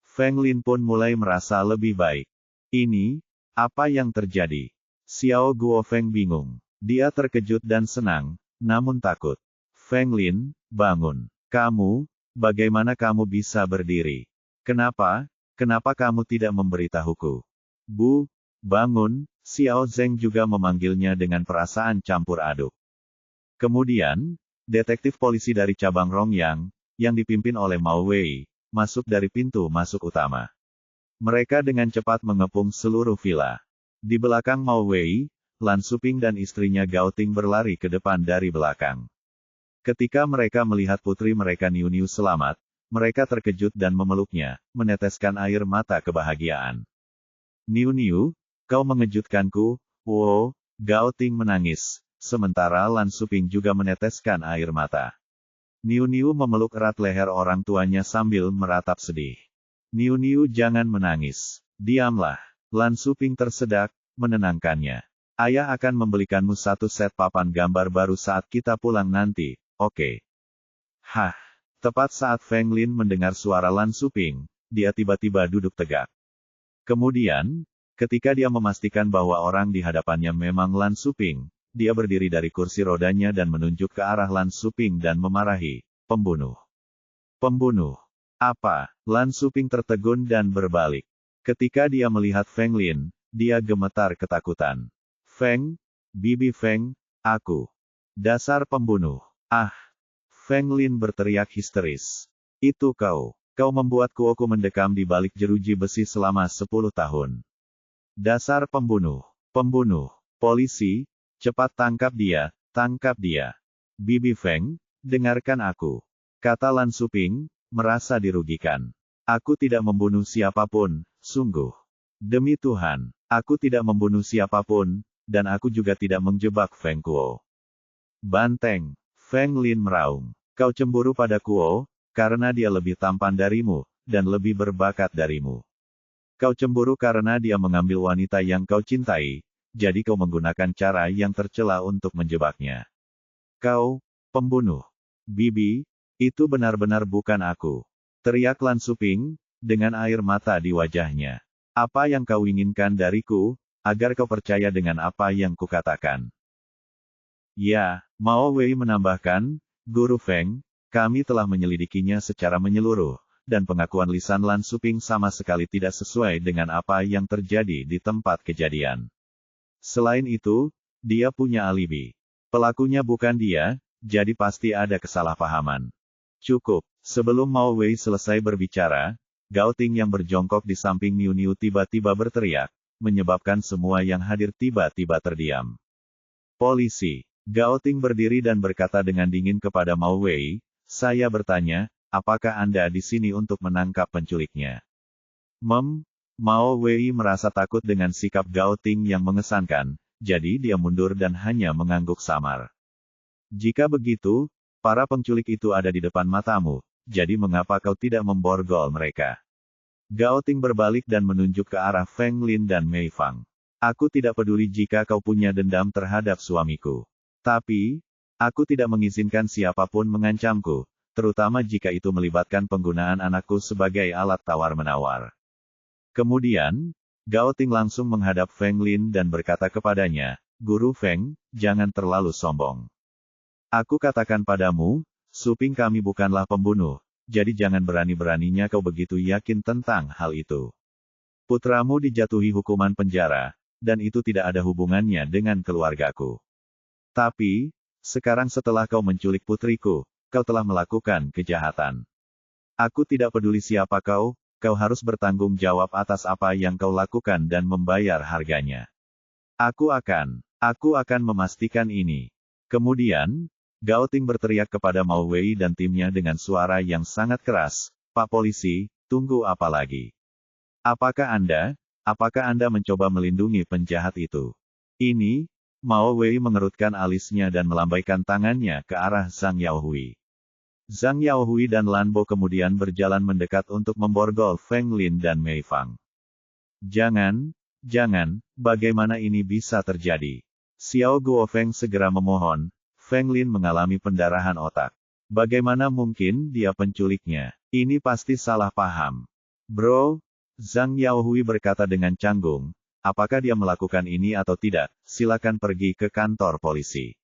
Feng Lin pun mulai merasa lebih baik. Ini, apa yang terjadi? Xiao Guofeng bingung. Dia terkejut dan senang, namun takut. Feng Lin, bangun. Bagaimana kamu bisa berdiri? Kenapa kamu tidak memberitahuku? Bu, bangun, Xiao Zeng juga memanggilnya dengan perasaan campur aduk. Kemudian, detektif polisi dari cabang Rongyang, yang dipimpin oleh Mao Wei, masuk dari pintu masuk utama. Mereka dengan cepat mengepung seluruh villa. Di belakang Mao Wei, Lan Suping dan istrinya Gao Ting berlari ke depan dari belakang. Ketika mereka melihat putri mereka Niu Niu selamat, mereka terkejut dan memeluknya, meneteskan air mata kebahagiaan. Niu Niu, kau mengejutkanku, wow, Gao Ting menangis, sementara Lan Suping juga meneteskan air mata. Niu Niu memeluk erat leher orang tuanya sambil meratap sedih. Niu Niu jangan menangis. Diamlah. Lan Suping tersedak, menenangkannya. Ayah akan membelikanmu 1 set papan gambar baru saat kita pulang nanti, oke? Tepat saat Feng Lin mendengar suara Lan Suping, dia tiba-tiba duduk tegak. Kemudian, ketika dia memastikan bahwa orang di hadapannya memang Lan Suping, dia berdiri dari kursi rodanya dan menunjuk ke arah Lan Suping dan memarahi, pembunuh. Pembunuh. Apa? Lan Suping tertegun dan berbalik. Ketika dia melihat Feng Lin, dia gemetar ketakutan. Bibi Feng, aku. Dasar pembunuh. Feng Lin berteriak histeris. Itu kau. Kau membuat kuoku mendekam di balik jeruji besi selama 10 tahun. Dasar pembunuh. Pembunuh. Polisi, cepat tangkap dia, tangkap dia. Bibi Feng, dengarkan aku. Kata Lan Suping, merasa dirugikan. Aku tidak membunuh siapapun, sungguh. Demi Tuhan, aku tidak membunuh siapapun, dan aku juga tidak menjebak Feng Kuo. Banteng, Feng Lin meraung. Kau cemburu pada Kuo, karena dia lebih tampan darimu, dan lebih berbakat darimu. Kau cemburu karena dia mengambil wanita yang kau cintai, jadi kau menggunakan cara yang tercela untuk menjebaknya. Kau, pembunuh. Bibi, itu benar-benar bukan aku. Teriak Lan Suping, dengan air mata di wajahnya. Apa yang kau inginkan dariku, agar kau percaya dengan apa yang kukatakan. Ya, Mao Wei menambahkan, Guru Feng, kami telah menyelidikinya secara menyeluruh, dan pengakuan lisan Lan Suping sama sekali tidak sesuai dengan apa yang terjadi di tempat kejadian. Selain itu, dia punya alibi. Pelakunya bukan dia, jadi pasti ada kesalahpahaman. Cukup. Sebelum Mao Wei selesai berbicara, Gao Ting yang berjongkok di samping Niu Niu tiba-tiba berteriak, menyebabkan semua yang hadir tiba-tiba terdiam. Polisi. Gao Ting berdiri dan berkata dengan dingin kepada Mao Wei, saya bertanya, apakah Anda di sini untuk menangkap penculiknya? Mao Wei merasa takut dengan sikap Gao Ting yang mengesankan, jadi dia mundur dan hanya mengangguk samar. Jika begitu, para penculik itu ada di depan matamu, jadi mengapa kau tidak memborgol mereka? Gao Ting berbalik dan menunjuk ke arah Feng Lin dan Mei Fang. Aku tidak peduli jika kau punya dendam terhadap suamiku. Tapi, aku tidak mengizinkan siapapun mengancamku, terutama jika itu melibatkan penggunaan anakku sebagai alat tawar-menawar. Kemudian, Gao Ting langsung menghadap Feng Lin dan berkata kepadanya, Guru Feng, jangan terlalu sombong. Aku katakan padamu, Suping kami bukanlah pembunuh, jadi jangan berani-beraninya kau begitu yakin tentang hal itu. Putramu dijatuhi hukuman penjara, dan itu tidak ada hubungannya dengan keluargaku. Tapi, sekarang setelah kau menculik putriku, kau telah melakukan kejahatan. Aku tidak peduli siapa kau harus bertanggung jawab atas apa yang kau lakukan dan membayar harganya. Aku akan memastikan ini. Kemudian, Gao Ting berteriak kepada Mao Wei dan timnya dengan suara yang sangat keras, Pak Polisi, tunggu apa lagi? Apakah Anda mencoba melindungi penjahat itu? Ini, Mao Wei mengerutkan alisnya dan melambaikan tangannya ke arah Zhang Yaohui. Zhang Yaohui dan Lan Bo kemudian berjalan mendekat untuk memborgol Feng Lin dan Mei Fang. Jangan, bagaimana ini bisa terjadi? Xiao Guofeng segera memohon, Feng Lin mengalami pendarahan otak. Bagaimana mungkin dia penculiknya? Ini pasti salah paham. Bro, Zhang Yaohui berkata dengan canggung, apakah dia melakukan ini atau tidak, silakan pergi ke kantor polisi.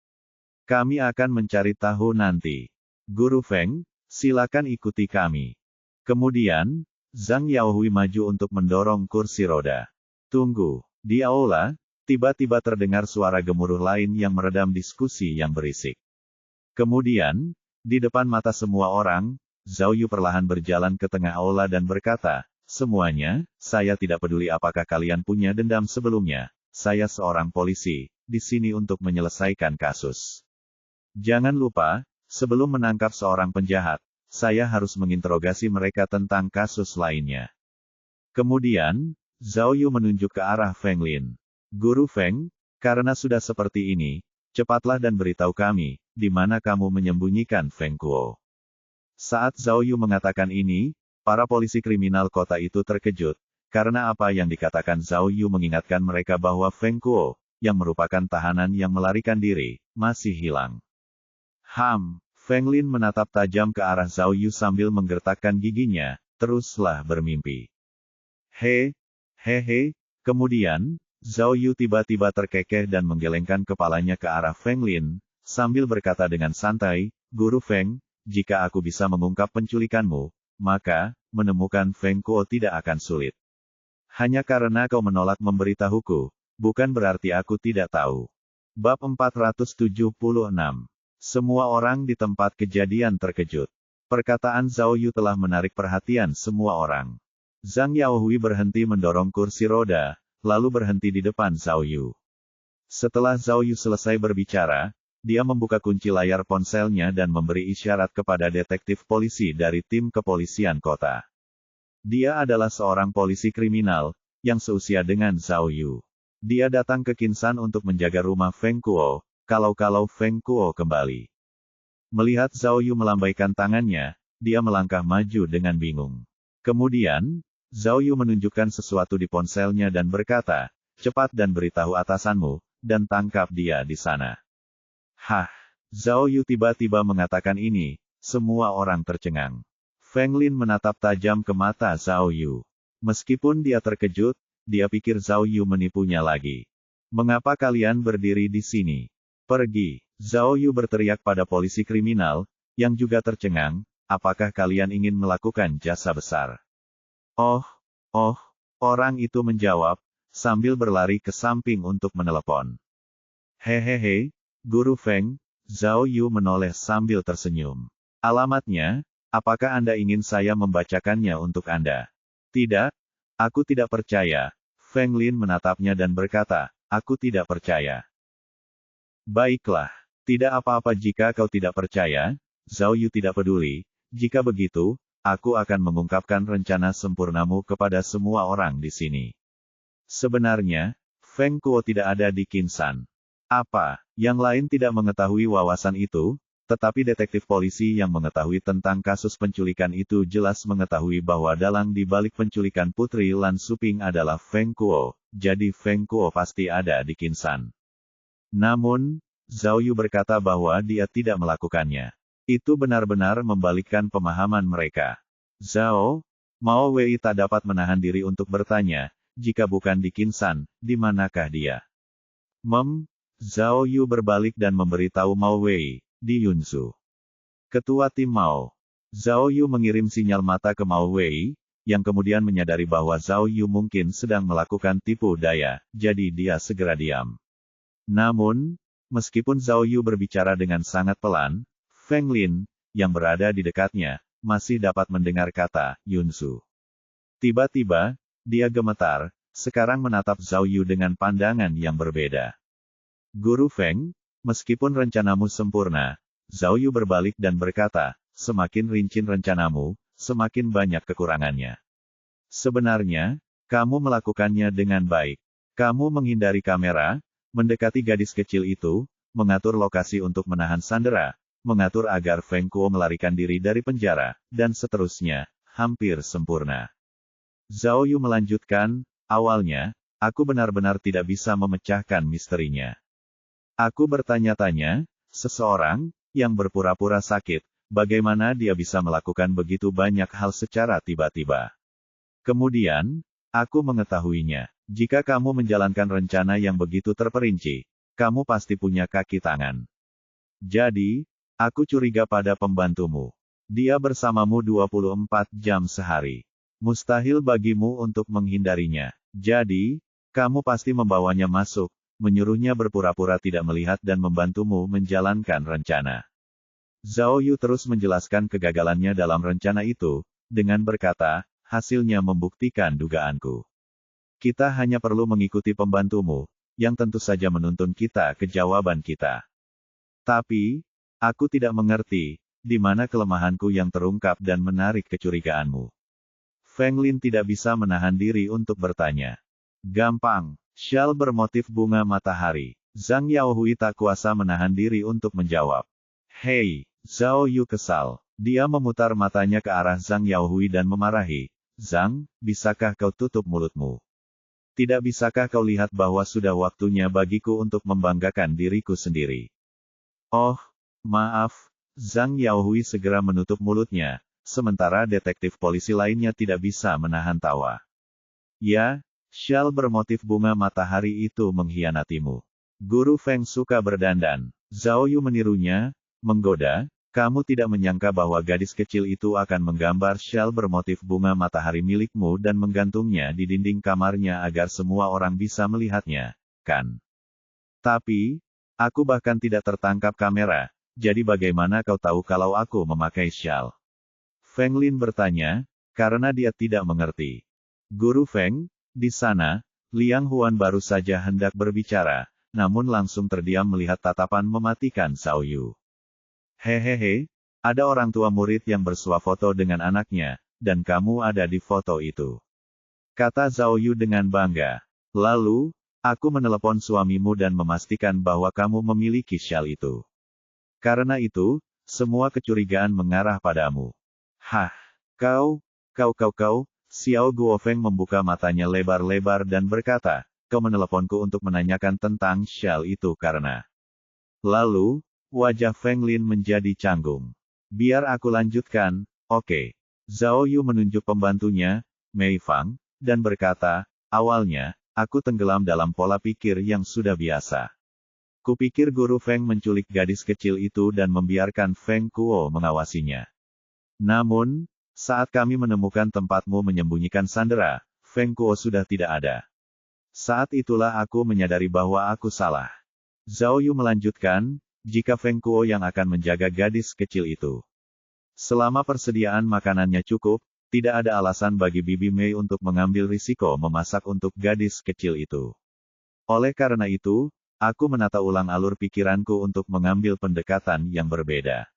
Kami akan mencari tahu nanti. Guru Feng, silakan ikuti kami. Kemudian, Zhang Yaohui maju untuk mendorong kursi roda. Tunggu. Di aula, tiba-tiba terdengar suara gemuruh lain yang meredam diskusi yang berisik. Kemudian, di depan mata semua orang, Zhao Yu perlahan berjalan ke tengah aula dan berkata, semuanya, saya tidak peduli apakah kalian punya dendam sebelumnya, saya seorang polisi, di sini untuk menyelesaikan kasus. Jangan lupa, sebelum menangkap seorang penjahat, saya harus menginterogasi mereka tentang kasus lainnya. Kemudian, Zhao Yu menunjuk ke arah Feng Lin. Guru Feng, karena sudah seperti ini, cepatlah dan beritahu kami, di mana kamu menyembunyikan Feng Kuo. Saat Zhao Yu mengatakan ini, para polisi kriminal kota itu terkejut, karena apa yang dikatakan Zhao Yu mengingatkan mereka bahwa Feng Kuo, yang merupakan tahanan yang melarikan diri, masih hilang. Feng Lin menatap tajam ke arah Zhao Yu sambil menggertakkan giginya, teruslah bermimpi. Kemudian, Zhao Yu tiba-tiba terkekeh dan menggelengkan kepalanya ke arah Feng Lin, sambil berkata dengan santai, Guru Feng, jika aku bisa mengungkap penculikanmu, maka, menemukan Feng Kuo tidak akan sulit. Hanya karena kau menolak memberitahuku, bukan berarti aku tidak tahu. Bab 476. Semua orang di tempat kejadian terkejut. Perkataan Zhao Yu telah menarik perhatian semua orang. Zhang Yaohui berhenti mendorong kursi roda, lalu berhenti di depan Zhao Yu. Setelah Zhao Yu selesai berbicara, dia membuka kunci layar ponselnya dan memberi isyarat kepada detektif polisi dari tim kepolisian kota. Dia adalah seorang polisi kriminal, yang seusia dengan Zhao Yu. Dia datang ke Kinsan untuk menjaga rumah Feng Kuo, kalau Feng Kuo kembali. Melihat Zhao Yu melambaikan tangannya, dia melangkah maju dengan bingung. Kemudian, Zhao Yu menunjukkan sesuatu di ponselnya dan berkata, cepat dan beritahu atasanmu, dan tangkap dia di sana. Zhao Yu tiba-tiba mengatakan ini, semua orang tercengang. Feng Lin menatap tajam ke mata Zhao Yu. Meskipun dia terkejut, dia pikir Zhao Yu menipunya lagi. Mengapa kalian berdiri di sini? Pergi! Zhao Yu berteriak pada polisi kriminal, yang juga tercengang, apakah kalian ingin melakukan jasa besar? Oh, orang itu menjawab, sambil berlari ke samping untuk menelepon. Hehehe, Guru Feng, Zhao Yu menoleh sambil tersenyum. Alamatnya, apakah Anda ingin saya membacakannya untuk Anda? Tidak, aku tidak percaya. Feng Lin menatapnya dan berkata, aku tidak percaya. Baiklah, tidak apa-apa jika kau tidak percaya, Zhao Yu tidak peduli, jika begitu, aku akan mengungkapkan rencana sempurnamu kepada semua orang di sini. Sebenarnya, Feng Kuo tidak ada di Qinsan. Apa? Yang lain tidak mengetahui wawasan itu, tetapi detektif polisi yang mengetahui tentang kasus penculikan itu jelas mengetahui bahwa dalang di balik penculikan Putri Lan Suping adalah Feng Kuo, jadi Feng Kuo pasti ada di Qinsan. Namun, Zhao Yu berkata bahwa dia tidak melakukannya. Itu benar-benar membalikkan pemahaman mereka. Zhao, Mao Wei tak dapat menahan diri untuk bertanya, jika bukan di Qinsan, di manakah dia? Zhao Yu berbalik dan memberitahu Mao Wei, di Yunsu. Ketua tim Mao. Zhao Yu mengirim sinyal mata ke Mao Wei, yang kemudian menyadari bahwa Zhao Yu mungkin sedang melakukan tipu daya, jadi dia segera diam. Namun, meskipun Zhao Yu berbicara dengan sangat pelan, Feng Lin, yang berada di dekatnya, masih dapat mendengar kata, Yunsu. Tiba-tiba, dia gemetar, sekarang menatap Zhao Yu dengan pandangan yang berbeda. Guru Feng, meskipun rencanamu sempurna, Zhao Yu berbalik dan berkata, semakin rinci rencanamu, semakin banyak kekurangannya. Sebenarnya, kamu melakukannya dengan baik. Kamu menghindari kamera, mendekati gadis kecil itu, mengatur lokasi untuk menahan sandera, mengatur agar Feng Kuo melarikan diri dari penjara, dan seterusnya, hampir sempurna. Zhao Yu melanjutkan, awalnya, aku benar-benar tidak bisa memecahkan misterinya. Aku bertanya-tanya, seseorang, yang berpura-pura sakit, bagaimana dia bisa melakukan begitu banyak hal secara tiba-tiba. Kemudian, aku mengetahuinya. Jika kamu menjalankan rencana yang begitu terperinci, kamu pasti punya kaki tangan. Jadi, aku curiga pada pembantumu. Dia bersamamu 24 jam sehari. Mustahil bagimu untuk menghindarinya. Jadi, kamu pasti membawanya masuk, menyuruhnya berpura-pura tidak melihat dan membantumu menjalankan rencana. Zhao Yu terus menjelaskan kegagalannya dalam rencana itu, dengan berkata, hasilnya membuktikan dugaanku. Kita hanya perlu mengikuti pembantumu, yang tentu saja menuntun kita ke jawaban kita. Tapi, aku tidak mengerti, di mana kelemahanku yang terungkap dan menarik kecurigaanmu. Feng Lin tidak bisa menahan diri untuk bertanya. Gampang, syal bermotif bunga matahari. Zhang Yaohui tak kuasa menahan diri untuk menjawab. Hei, Zhao Yu kesal. Dia memutar matanya ke arah Zhang Yaohui dan memarahi. Zhang, bisakah kau tutup mulutmu? Tidak bisakah kau lihat bahwa sudah waktunya bagiku untuk membanggakan diriku sendiri? Oh, maaf, Zhang Yaohui segera menutup mulutnya, sementara detektif polisi lainnya tidak bisa menahan tawa. Ya, syal bermotif bunga matahari itu mengkhianatimu. Guru Feng suka berdandan. Zhao Yu menirunya, menggoda, kamu tidak menyangka bahwa gadis kecil itu akan menggambar syal bermotif bunga matahari milikmu dan menggantungnya di dinding kamarnya agar semua orang bisa melihatnya, kan? Tapi, aku bahkan tidak tertangkap kamera, jadi bagaimana kau tahu kalau aku memakai syal? Feng Lin bertanya, karena dia tidak mengerti. Guru Feng, di sana, Liang Huan baru saja hendak berbicara, namun langsung terdiam melihat tatapan mematikan Zhao Yu. Hehehe, ada orang tua murid yang bersuah foto dengan anaknya, dan kamu ada di foto itu. Kata Zhao Yu dengan bangga. Lalu, aku menelepon suamimu dan memastikan bahwa kamu memiliki syal itu. Karena itu, semua kecurigaan mengarah padamu. Hah, kau, Xiao Guofeng membuka matanya lebar-lebar dan berkata, kau meneleponku untuk menanyakan tentang syal itu karena. Lalu, wajah Feng Lin menjadi canggung. Biar aku lanjutkan, oke. Zhao Yu menunjuk pembantunya, Mei Fang, dan berkata, awalnya, aku tenggelam dalam pola pikir yang sudah biasa. Kupikir Guru Feng menculik gadis kecil itu dan membiarkan Feng Kuo mengawasinya. Namun, saat kami menemukan tempatmu menyembunyikan sandera, Feng Kuo sudah tidak ada. Saat itulah aku menyadari bahwa aku salah. Zhao Yu melanjutkan, jika Feng Kuo yang akan menjaga gadis kecil itu. Selama persediaan makanannya cukup, tidak ada alasan bagi Bibi Mei untuk mengambil risiko memasak untuk gadis kecil itu. Oleh karena itu, aku menata ulang alur pikiranku untuk mengambil pendekatan yang berbeda.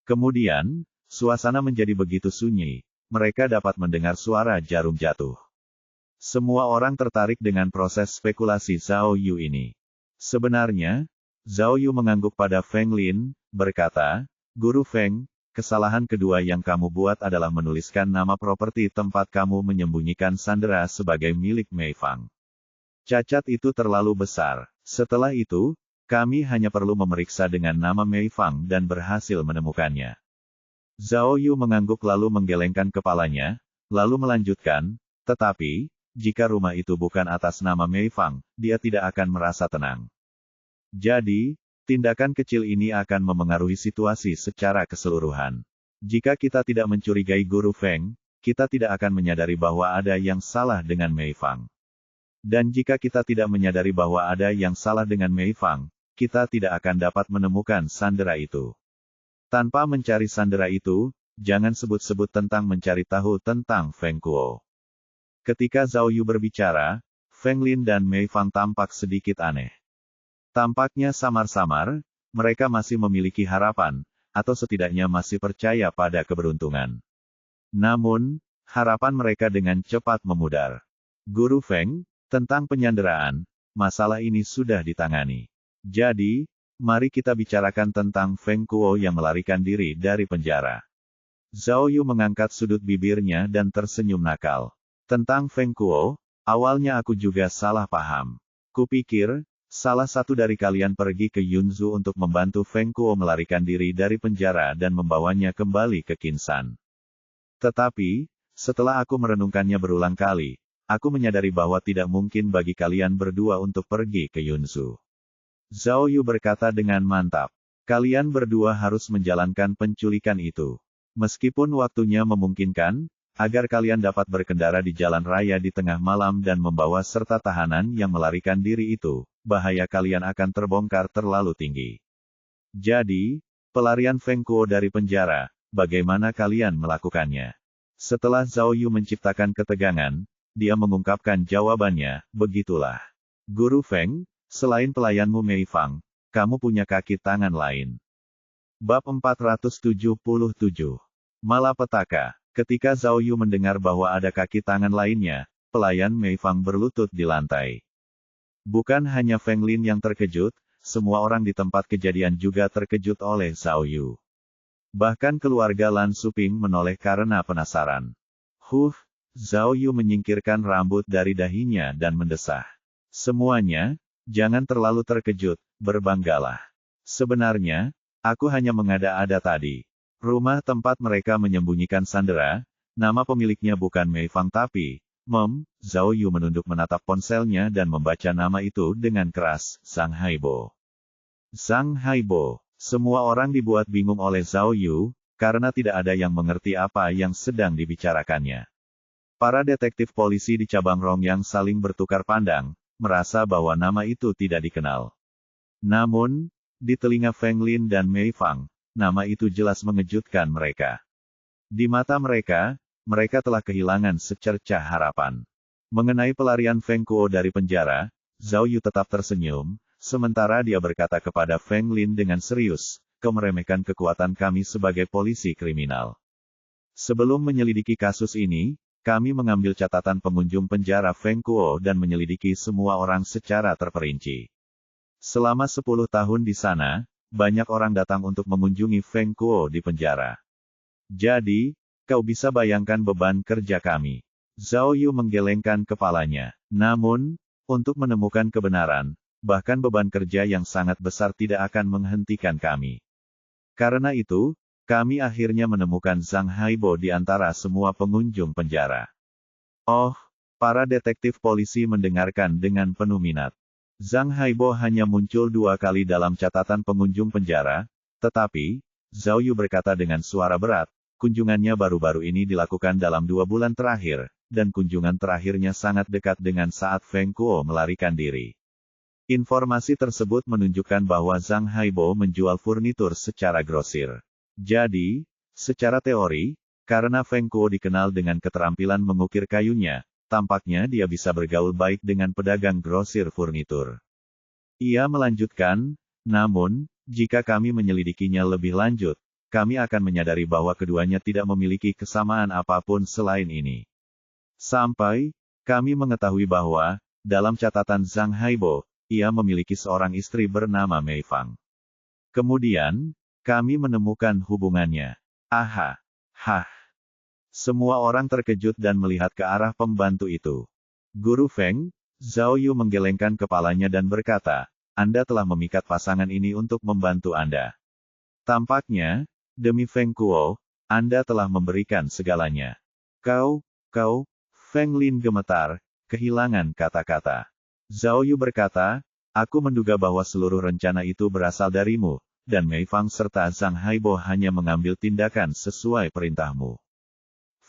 Kemudian, suasana menjadi begitu sunyi, mereka dapat mendengar suara jarum jatuh. Semua orang tertarik dengan proses spekulasi Zhao Yu ini. Sebenarnya, Zhao Yu mengangguk pada Feng Lin, berkata, Guru Feng, kesalahan kedua yang kamu buat adalah menuliskan nama properti tempat kamu menyembunyikan sandera sebagai milik Mei Fang. Cacat itu terlalu besar. Setelah itu, kami hanya perlu memeriksa dengan nama Mei Fang dan berhasil menemukannya. Zhao Yu mengangguk lalu menggelengkan kepalanya, lalu melanjutkan, tetapi, jika rumah itu bukan atas nama Mei Fang, dia tidak akan merasa tenang. Jadi, tindakan kecil ini akan memengaruhi situasi secara keseluruhan. Jika kita tidak mencurigai Guru Feng, kita tidak akan menyadari bahwa ada yang salah dengan Mei Fang. Dan jika kita tidak menyadari bahwa ada yang salah dengan Mei Fang, kita tidak akan dapat menemukan sandera itu. Tanpa mencari sandera itu, jangan sebut-sebut tentang mencari tahu tentang Feng Kuo. Ketika Zhao Yu berbicara, Feng Lin dan Mei Fang tampak sedikit aneh. Tampaknya samar-samar, mereka masih memiliki harapan, atau setidaknya masih percaya pada keberuntungan. Namun, harapan mereka dengan cepat memudar. Guru Feng, tentang penyanderaan, masalah ini sudah ditangani. Jadi, mari kita bicarakan tentang Feng Kuo yang melarikan diri dari penjara. Zhao Yu mengangkat sudut bibirnya dan tersenyum nakal. Tentang Feng Kuo, awalnya aku juga salah paham. Kupikir, salah satu dari kalian pergi ke Yunzu untuk membantu Feng Kuo melarikan diri dari penjara dan membawanya kembali ke Qinsan. Tetapi, setelah aku merenungkannya berulang kali, aku menyadari bahwa tidak mungkin bagi kalian berdua untuk pergi ke Yunzu. Zhao Yu berkata dengan mantap, kalian berdua harus menjalankan penculikan itu. Meskipun waktunya memungkinkan, agar kalian dapat berkendara di jalan raya di tengah malam dan membawa serta tahanan yang melarikan diri itu, bahaya kalian akan terbongkar terlalu tinggi. Jadi, pelarian Feng Kuo dari penjara, bagaimana kalian melakukannya? Setelah Zhao Yu menciptakan ketegangan, dia mengungkapkan jawabannya, begitulah. Guru Feng, selain pelayanmu Mei Fang, kamu punya kaki tangan lain. Bab 477. Malapetaka. Ketika Zhao Yu mendengar bahwa ada kaki tangan lainnya, pelayan Mei Fang berlutut di lantai. Bukan hanya Feng Lin yang terkejut, semua orang di tempat kejadian juga terkejut oleh Zhao Yu. Bahkan keluarga Lan Suping menoleh karena penasaran. Zhao Yu menyingkirkan rambut dari dahinya dan mendesah. Semuanya, jangan terlalu terkejut, berbanggalah. Sebenarnya, aku hanya mengada-ada tadi. Rumah tempat mereka menyembunyikan sandera, nama pemiliknya bukan Mei Fang tapi, Zhao Yu menunduk menatap ponselnya dan membaca nama itu dengan keras, Zhang Haibo. Zhang Haibo. Semua orang dibuat bingung oleh Zhao Yu, karena tidak ada yang mengerti apa yang sedang dibicarakannya. Para detektif polisi di cabang Rong yang saling bertukar pandang, merasa bahwa nama itu tidak dikenal. Namun, di telinga Feng Lin dan Mei Fang, nama itu jelas mengejutkan mereka. Di mata mereka, mereka telah kehilangan secercah harapan. Mengenai pelarian Feng Kuo dari penjara, Zhao Yu tetap tersenyum, sementara dia berkata kepada Feng Lin dengan serius, kau meremehkan kekuatan kami sebagai polisi kriminal. Sebelum menyelidiki kasus ini, kami mengambil catatan pengunjung penjara Feng Kuo dan menyelidiki semua orang secara terperinci. Selama 10 tahun di sana, banyak orang datang untuk mengunjungi Feng Kuo di penjara. Jadi, kau bisa bayangkan beban kerja kami. Zhao Yu menggelengkan kepalanya. Namun, untuk menemukan kebenaran, bahkan beban kerja yang sangat besar tidak akan menghentikan kami. Karena itu, kami akhirnya menemukan Zhang Haibo di antara semua pengunjung penjara. Oh, Para detektif polisi mendengarkan dengan penuh minat. Zhang Haibo hanya muncul 2 kali dalam catatan pengunjung penjara, tetapi, Zhao Yu berkata dengan suara berat, kunjungannya baru-baru ini dilakukan dalam 2 bulan terakhir, dan kunjungan terakhirnya sangat dekat dengan saat Feng Kuo melarikan diri. Informasi tersebut menunjukkan bahwa Zhang Haibo menjual furnitur secara grosir. Jadi, secara teori, karena Feng Kuo dikenal dengan keterampilan mengukir kayunya, tampaknya dia bisa bergaul baik dengan pedagang grosir furnitur. Ia melanjutkan, namun, jika kami menyelidikinya lebih lanjut, kami akan menyadari bahwa keduanya tidak memiliki kesamaan apapun selain ini. Sampai, kami mengetahui bahwa, dalam catatan Zhang Haibo, ia memiliki seorang istri bernama Mei Fang. Kemudian, kami menemukan hubungannya. Aha. Hah. Semua orang terkejut dan melihat ke arah pembantu itu. Guru Feng, Zhao Yu menggelengkan kepalanya dan berkata, Anda telah memikat pasangan ini untuk membantu Anda. Tampaknya, demi Feng Kuo, Anda telah memberikan segalanya. Kau, Feng Lin gemetar, kehilangan kata-kata. Zhao Yu berkata, aku menduga bahwa seluruh rencana itu berasal darimu, dan Mei Fang serta Zhang Haibo hanya mengambil tindakan sesuai perintahmu.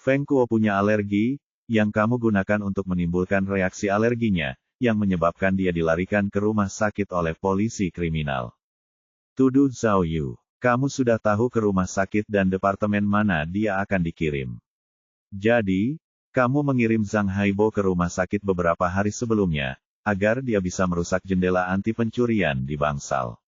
Feng Kuo punya alergi, yang kamu gunakan untuk menimbulkan reaksi alerginya, yang menyebabkan dia dilarikan ke rumah sakit oleh polisi kriminal. Tuduh Zhao Yu, kamu sudah tahu ke rumah sakit dan departemen mana dia akan dikirim. Jadi, kamu mengirim Zhang Haibo ke rumah sakit beberapa hari sebelumnya, agar dia bisa merusak jendela anti pencurian di bangsal.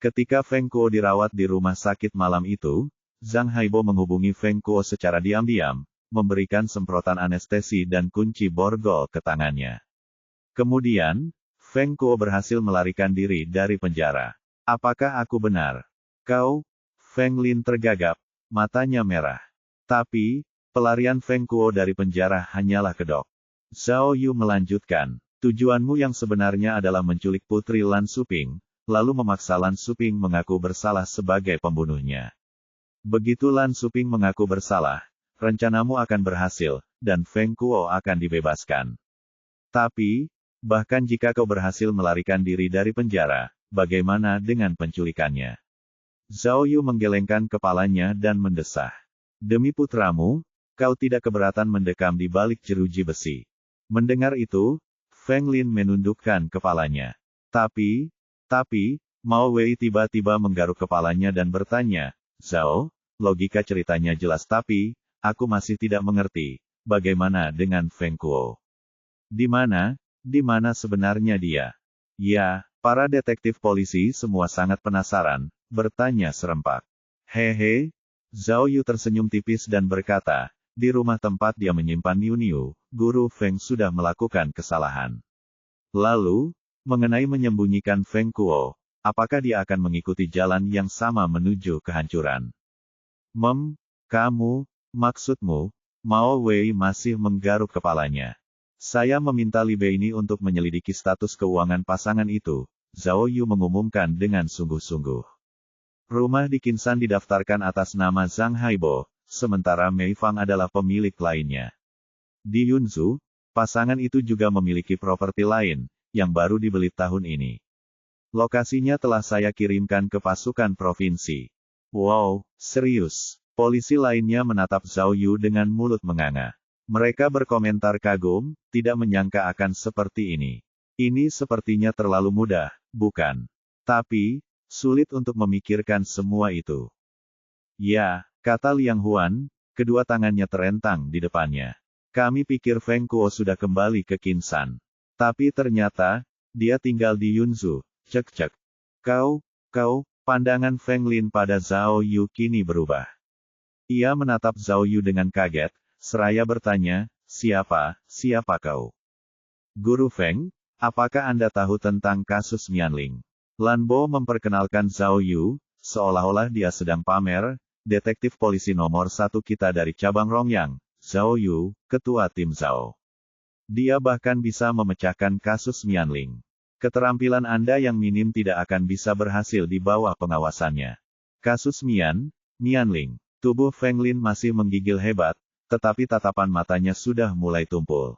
Ketika Feng Kuo dirawat di rumah sakit malam itu, Zhang Haibo menghubungi Feng Kuo secara diam-diam, memberikan semprotan anestesi dan kunci borgol ke tangannya. Kemudian, Feng Kuo berhasil melarikan diri dari penjara. Apakah aku benar? Kau? Feng Lin tergagap, matanya merah. Tapi, pelarian Feng Kuo dari penjara hanyalah kedok. Zhao Yu melanjutkan, tujuanmu yang sebenarnya adalah menculik Putri Lan Suping, lalu memaksa Lan Suping mengaku bersalah sebagai pembunuhnya. Begitu Lan Suping mengaku bersalah, rencanamu akan berhasil, dan Feng Kuo akan dibebaskan. Tapi, bahkan jika kau berhasil melarikan diri dari penjara, bagaimana dengan penculikannya? Zhao Yu menggelengkan kepalanya dan mendesah. Demi putramu, kau tidak keberatan mendekam di balik jeruji besi. Mendengar itu, Feng Lin menundukkan kepalanya. Tapi, Mao Wei tiba-tiba menggaruk kepalanya dan bertanya, Zhao, logika ceritanya jelas tapi, aku masih tidak mengerti, bagaimana dengan Feng Kuo? Di mana sebenarnya dia? Ya, para detektif polisi semua sangat penasaran, bertanya serempak. Hehe, Zhao Yu tersenyum tipis dan berkata, di rumah tempat dia menyimpan Niu, Guru Feng sudah melakukan kesalahan. Lalu, mengenai menyembunyikan Feng Kuo, apakah dia akan mengikuti jalan yang sama menuju kehancuran? Maksudmu, Mao Wei masih menggaruk kepalanya. Saya meminta Li Beini untuk menyelidiki status keuangan pasangan itu, Zhao Yu mengumumkan dengan sungguh-sungguh. Rumah di Qinsan didaftarkan atas nama Zhang Haibo, sementara Mei Fang adalah pemilik lainnya. Di Yunzhou, pasangan itu juga memiliki properti lain, yang baru dibeli tahun ini. Lokasinya telah saya kirimkan ke pasukan provinsi. Wow, serius. Polisi lainnya menatap Zhao Yu dengan mulut menganga. Mereka berkomentar kagum, tidak menyangka akan seperti ini. Ini sepertinya terlalu mudah, bukan? Tapi, sulit untuk memikirkan semua itu. Ya, kata Liang Huan, kedua tangannya terentang di depannya. Kami pikir Feng Kuo sudah kembali ke Qinsan. Tapi ternyata, dia tinggal di Yunzhou. Cek. Kau, pandangan Feng Lin pada Zhao Yu kini berubah. Ia menatap Zhao Yu dengan kaget, seraya bertanya, siapa kau? Guru Feng, apakah Anda tahu tentang kasus Mianling? Lan Bo memperkenalkan Zhao Yu, seolah-olah dia sedang pamer, detektif polisi nomor 1 kita dari cabang Rongyang, Zhao Yu, ketua tim Zhao. Dia bahkan bisa memecahkan kasus Mianling. Keterampilan Anda yang minim tidak akan bisa berhasil di bawah pengawasannya. Kasus Mianling. Tubuh Feng Lin masih menggigil hebat, tetapi tatapan matanya sudah mulai tumpul.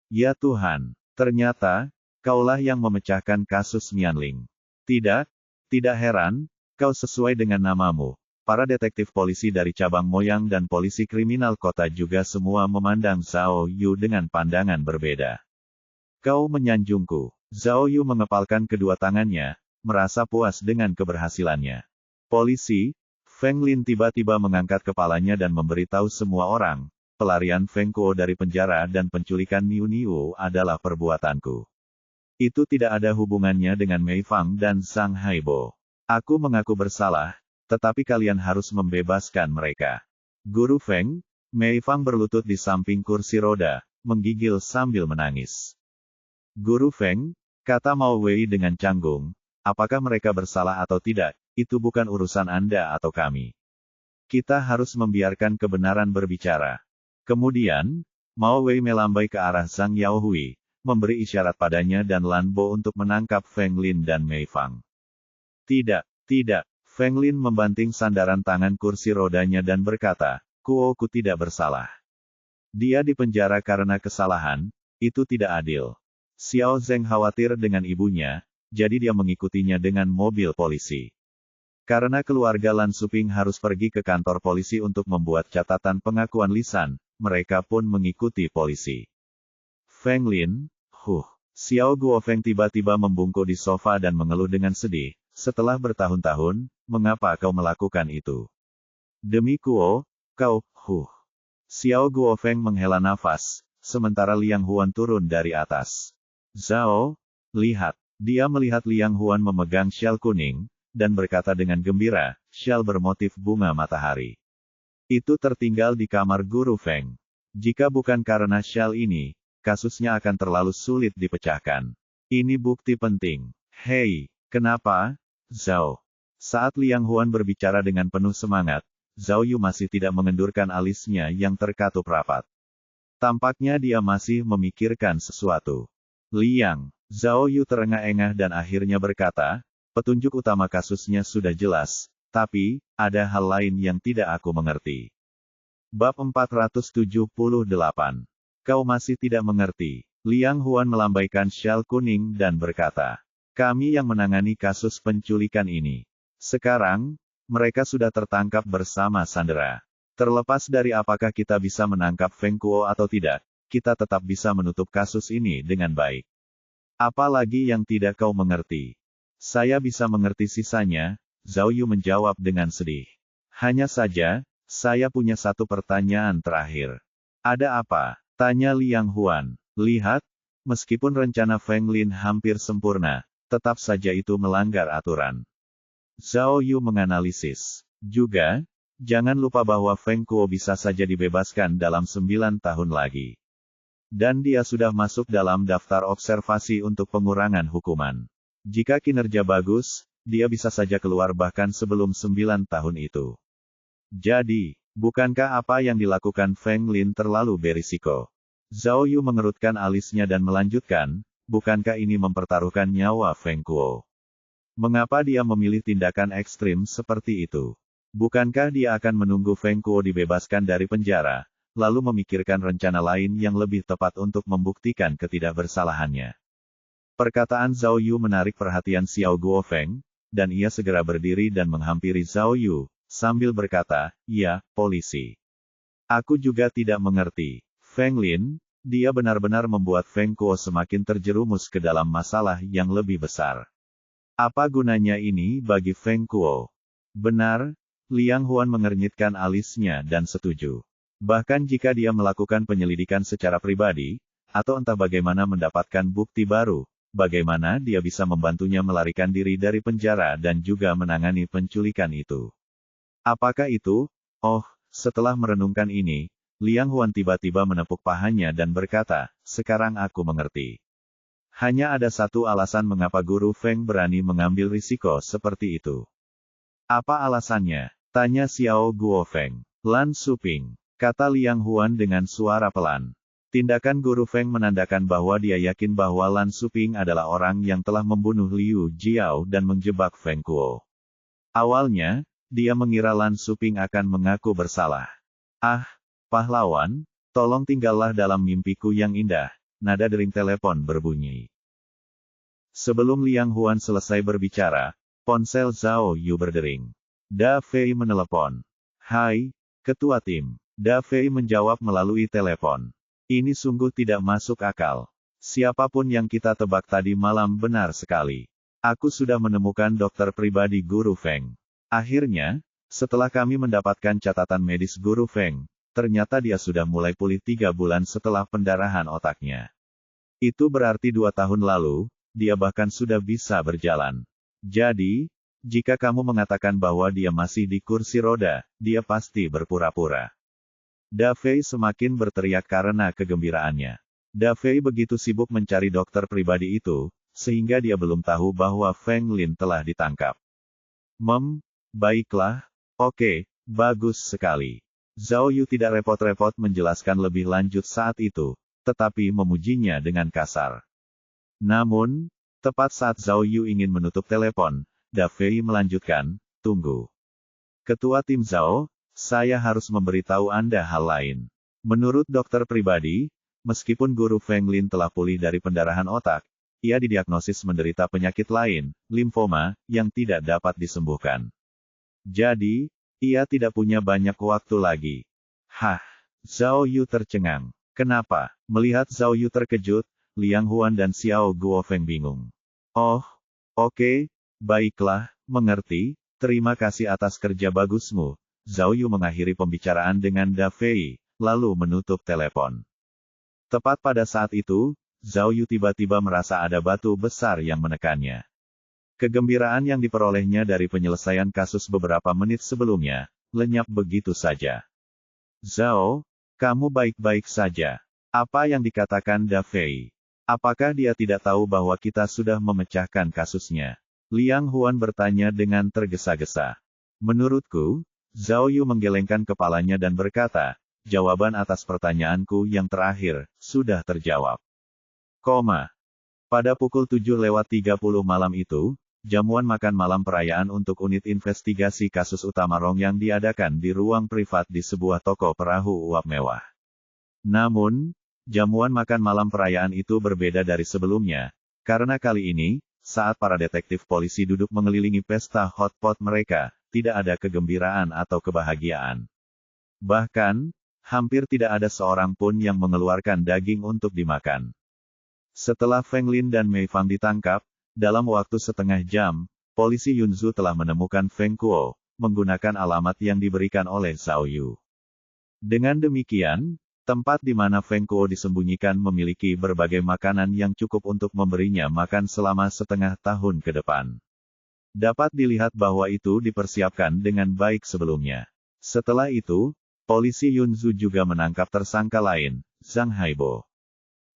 Ya Tuhan, ternyata, kaulah yang memecahkan kasus Mianling. Tidak, tidak heran, kau sesuai dengan namamu. Para detektif polisi dari cabang Moyang dan polisi kriminal kota juga semua memandang Zhao Yu dengan pandangan berbeda. Kau menyanjungku. Zhao Yu mengepalkan kedua tangannya, merasa puas dengan keberhasilannya. Polisi, Feng Lin tiba-tiba mengangkat kepalanya dan memberitahu semua orang, pelarian Feng Kuo dari penjara dan penculikan Niu Niu adalah perbuatanku. Itu tidak ada hubungannya dengan Mei Fang dan Zhang Haibo. Aku mengaku bersalah, tetapi kalian harus membebaskan mereka. Guru Feng, Mei Fang berlutut di samping kursi roda, menggigil sambil menangis. Guru Feng, kata Mao Wei dengan canggung, apakah mereka bersalah atau tidak, itu bukan urusan Anda atau kami. Kita harus membiarkan kebenaran berbicara. Kemudian, Mao Wei melambai ke arah Zhang Yaohui, memberi isyarat padanya dan Lan Bo untuk menangkap Feng Lin dan Mei Fang. Tidak, tidak. Feng Lin membanting sandaran tangan kursi rodanya dan berkata, Kuo-ku tidak bersalah. Dia dipenjara karena kesalahan, itu tidak adil. Xiao Zeng khawatir dengan ibunya, jadi dia mengikutinya dengan mobil polisi. Karena keluarga Lan Suping harus pergi ke kantor polisi untuk membuat catatan pengakuan lisan, mereka pun mengikuti polisi. Feng Lin, Xiao Guofeng tiba-tiba membungkuk di sofa dan mengeluh dengan sedih. Setelah bertahun-tahun, mengapa kau melakukan itu? Demi Kuo, kau, Xiao Guofeng menghela nafas, sementara Liang Huan turun dari atas. Zhao, lihat. Dia melihat Liang Huan memegang syal kuning, dan berkata dengan gembira, syal bermotif bunga matahari. Itu tertinggal di kamar Guru Feng. Jika bukan karena syal ini, kasusnya akan terlalu sulit dipecahkan. Ini bukti penting. Hei, kenapa? Zhao. Saat Liang Huan berbicara dengan penuh semangat, Zhao Yu masih tidak mengendurkan alisnya yang terkatup rapat. Tampaknya dia masih memikirkan sesuatu. Liang, Zhao Yu terengah-engah dan akhirnya berkata, petunjuk utama kasusnya sudah jelas, tapi, ada hal lain yang tidak aku mengerti. Bab 478. Kau masih tidak mengerti. Liang Huan melambaikan syal kuning dan berkata, kami yang menangani kasus penculikan ini. Sekarang, mereka sudah tertangkap bersama Sandera. Terlepas dari apakah kita bisa menangkap Feng Kuo atau tidak, kita tetap bisa menutup kasus ini dengan baik. Apalagi yang tidak kau mengerti. Saya bisa mengerti sisanya, Zhao Yu menjawab dengan sedih. Hanya saja, saya punya satu pertanyaan terakhir. Ada apa? Tanya Liang Huan. Lihat, meskipun rencana Feng Lin hampir sempurna, tetap saja itu melanggar aturan. Zhao Yu menganalisis. Juga, jangan lupa bahwa Feng Kuo bisa saja dibebaskan dalam 9 tahun lagi. Dan dia sudah masuk dalam daftar observasi untuk pengurangan hukuman. Jika kinerja bagus, dia bisa saja keluar bahkan sebelum 9 tahun itu. Jadi, bukankah apa yang dilakukan Feng Lin terlalu berisiko? Zhao Yu mengerutkan alisnya dan melanjutkan, bukankah ini mempertaruhkan nyawa Feng Kuo? Mengapa dia memilih tindakan ekstrim seperti itu? Bukankah dia akan menunggu Feng Kuo dibebaskan dari penjara, lalu memikirkan rencana lain yang lebih tepat untuk membuktikan ketidakbersalahannya? Perkataan Zhao Yu menarik perhatian Xiao Guofeng, dan ia segera berdiri dan menghampiri Zhao Yu, sambil berkata, ya, polisi. Aku juga tidak mengerti. Feng Lin, dia benar-benar membuat Feng Kuo semakin terjerumus ke dalam masalah yang lebih besar. Apa gunanya ini bagi Feng Kuo? Benar, Liang Huan mengernyitkan alisnya dan setuju. Bahkan jika dia melakukan penyelidikan secara pribadi, atau entah bagaimana mendapatkan bukti baru, bagaimana dia bisa membantunya melarikan diri dari penjara dan juga menangani penculikan itu. Apakah itu? Setelah merenungkan ini, Liang Huan tiba-tiba menepuk pahanya dan berkata, sekarang aku mengerti. Hanya ada satu alasan mengapa Guru Feng berani mengambil risiko seperti itu. Apa alasannya? Tanya Xiao Guofeng. Lan Suping, kata Liang Huan dengan suara pelan. Tindakan Guru Feng menandakan bahwa dia yakin bahwa Lan Suping adalah orang yang telah membunuh Liu Jiao dan menjebak Feng Kuo. Awalnya, dia mengira Lan Suping akan mengaku bersalah. Pahlawan, tolong tinggallah dalam mimpiku yang indah, nada dering telepon berbunyi. Sebelum Liang Huan selesai berbicara, ponsel Zhao Yu berdering. Da Fei menelepon. Hai, ketua tim. Da Fei menjawab melalui telepon. Ini sungguh tidak masuk akal. Siapapun yang kita tebak tadi malam benar sekali. Aku sudah menemukan dokter pribadi Guru Feng. Akhirnya, setelah kami mendapatkan catatan medis Guru Feng, ternyata dia sudah mulai pulih 3 bulan setelah pendarahan otaknya. Itu berarti 2 tahun lalu, dia bahkan sudah bisa berjalan. Jadi, jika kamu mengatakan bahwa dia masih di kursi roda, dia pasti berpura-pura. Da Fei semakin berteriak karena kegembiraannya. Da Fei begitu sibuk mencari dokter pribadi itu, sehingga dia belum tahu bahwa Feng Lin telah ditangkap. Baiklah, oke, bagus sekali. Zhao Yu tidak repot-repot menjelaskan lebih lanjut saat itu, tetapi memujinya dengan kasar. Namun, tepat saat Zhao Yu ingin menutup telepon, Da Fei melanjutkan, tunggu. Ketua tim Zhao, saya harus memberitahu Anda hal lain. Menurut dokter pribadi, meskipun Guru Feng Lin telah pulih dari pendarahan otak, ia didiagnosis menderita penyakit lain, limfoma, yang tidak dapat disembuhkan. Jadi, ia tidak punya banyak waktu lagi. Hah, Zhao Yu tercengang. Kenapa? Melihat Zhao Yu terkejut, Liang Huan dan Xiao Guofeng bingung. Oh, oke, baiklah, mengerti, terima kasih atas kerja bagusmu. Zhao Yu mengakhiri pembicaraan dengan Da Fei, lalu menutup telepon. Tepat pada saat itu, Zhao Yu tiba-tiba merasa ada batu besar yang menekannya. Kegembiraan yang diperolehnya dari penyelesaian kasus beberapa menit sebelumnya, lenyap begitu saja. Zhao, kamu baik-baik saja. Apa yang dikatakan Da Fei? Apakah dia tidak tahu bahwa kita sudah memecahkan kasusnya? Liang Huan bertanya dengan tergesa-gesa. Menurutku, Zhao Yu menggelengkan kepalanya dan berkata, jawaban atas pertanyaanku yang terakhir, sudah terjawab. Pada pukul 7:30 malam itu, jamuan makan malam perayaan untuk unit investigasi kasus utama Rong yang diadakan di ruang privat di sebuah toko perahu uap mewah. Namun, jamuan makan malam perayaan itu berbeda dari sebelumnya, karena kali ini, saat para detektif polisi duduk mengelilingi pesta hotpot mereka, tidak ada kegembiraan atau kebahagiaan. Bahkan, hampir tidak ada seorang pun yang mengeluarkan daging untuk dimakan. Setelah Feng Lin dan Mei Fang ditangkap, dalam waktu setengah jam, polisi Yunzu telah menemukan Feng Kuo, menggunakan alamat yang diberikan oleh Zhao Yu. Dengan demikian, tempat di mana Feng Kuo disembunyikan memiliki berbagai makanan yang cukup untuk memberinya makan selama setengah tahun ke depan. Dapat dilihat bahwa itu dipersiapkan dengan baik sebelumnya. Setelah itu, polisi Yunzu juga menangkap tersangka lain, Zhang Haibo.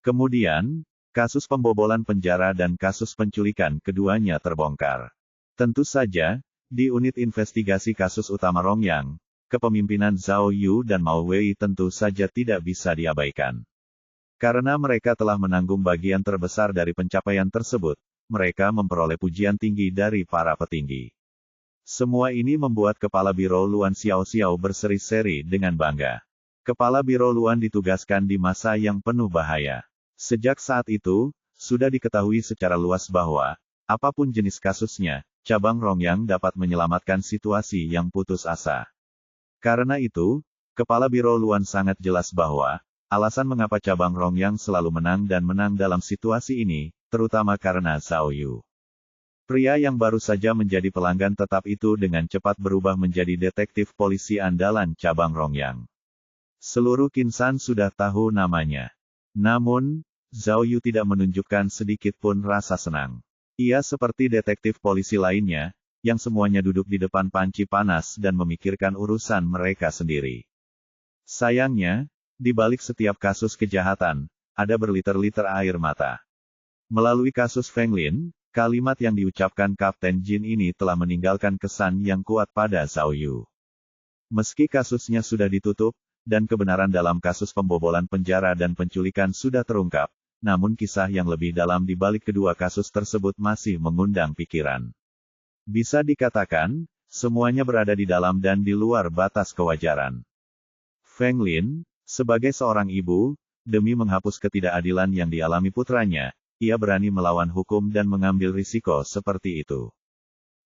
Kemudian, kasus pembobolan penjara dan kasus penculikan keduanya terbongkar. Tentu saja, di unit investigasi kasus utama Rongyang, kepemimpinan Zhao Yu dan Mao Wei tentu saja tidak bisa diabaikan. Karena mereka telah menanggung bagian terbesar dari pencapaian tersebut, mereka memperoleh pujian tinggi dari para petinggi. Semua ini membuat Kepala Biro Luan Xiao Xiao berseri-seri dengan bangga. Kepala Biro Luan ditugaskan di masa yang penuh bahaya. Sejak saat itu, sudah diketahui secara luas bahwa, apapun jenis kasusnya, cabang Rongyang dapat menyelamatkan situasi yang putus asa. Karena itu, Kepala Biro Luan sangat jelas bahwa, alasan mengapa cabang Rongyang selalu menang dan menang dalam situasi ini, terutama karena Zhao Yu. Pria yang baru saja menjadi pelanggan tetap itu dengan cepat berubah menjadi detektif polisi andalan cabang Rongyang. Seluruh Kinsan sudah tahu namanya. Namun, Zhao Yu tidak menunjukkan sedikit pun rasa senang. Ia seperti detektif polisi lainnya, yang semuanya duduk di depan panci panas dan memikirkan urusan mereka sendiri. Sayangnya, di balik setiap kasus kejahatan, ada berliter-liter air mata. Melalui kasus Feng Lin, kalimat yang diucapkan Kapten Jin ini telah meninggalkan kesan yang kuat pada Zhao Yu. Meski kasusnya sudah ditutup, dan kebenaran dalam kasus pembobolan penjara dan penculikan sudah terungkap, namun kisah yang lebih dalam di balik kedua kasus tersebut masih mengundang pikiran. Bisa dikatakan, semuanya berada di dalam dan di luar batas kewajaran. Feng Lin, sebagai seorang ibu, demi menghapus ketidakadilan yang dialami putranya, ia berani melawan hukum dan mengambil risiko seperti itu.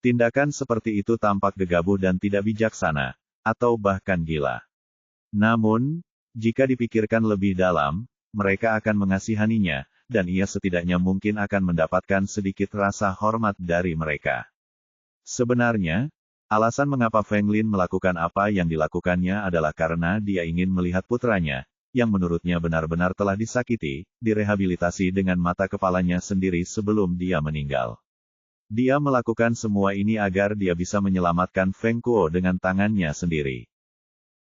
Tindakan seperti itu tampak gegabah dan tidak bijaksana, atau bahkan gila. Namun, jika dipikirkan lebih dalam, mereka akan mengasihaninya, dan ia setidaknya mungkin akan mendapatkan sedikit rasa hormat dari mereka. Sebenarnya, alasan mengapa Feng Lin melakukan apa yang dilakukannya adalah karena dia ingin melihat putranya, yang menurutnya benar-benar telah disakiti, direhabilitasi dengan mata kepalanya sendiri sebelum dia meninggal. Dia melakukan semua ini agar dia bisa menyelamatkan Feng Kuo dengan tangannya sendiri.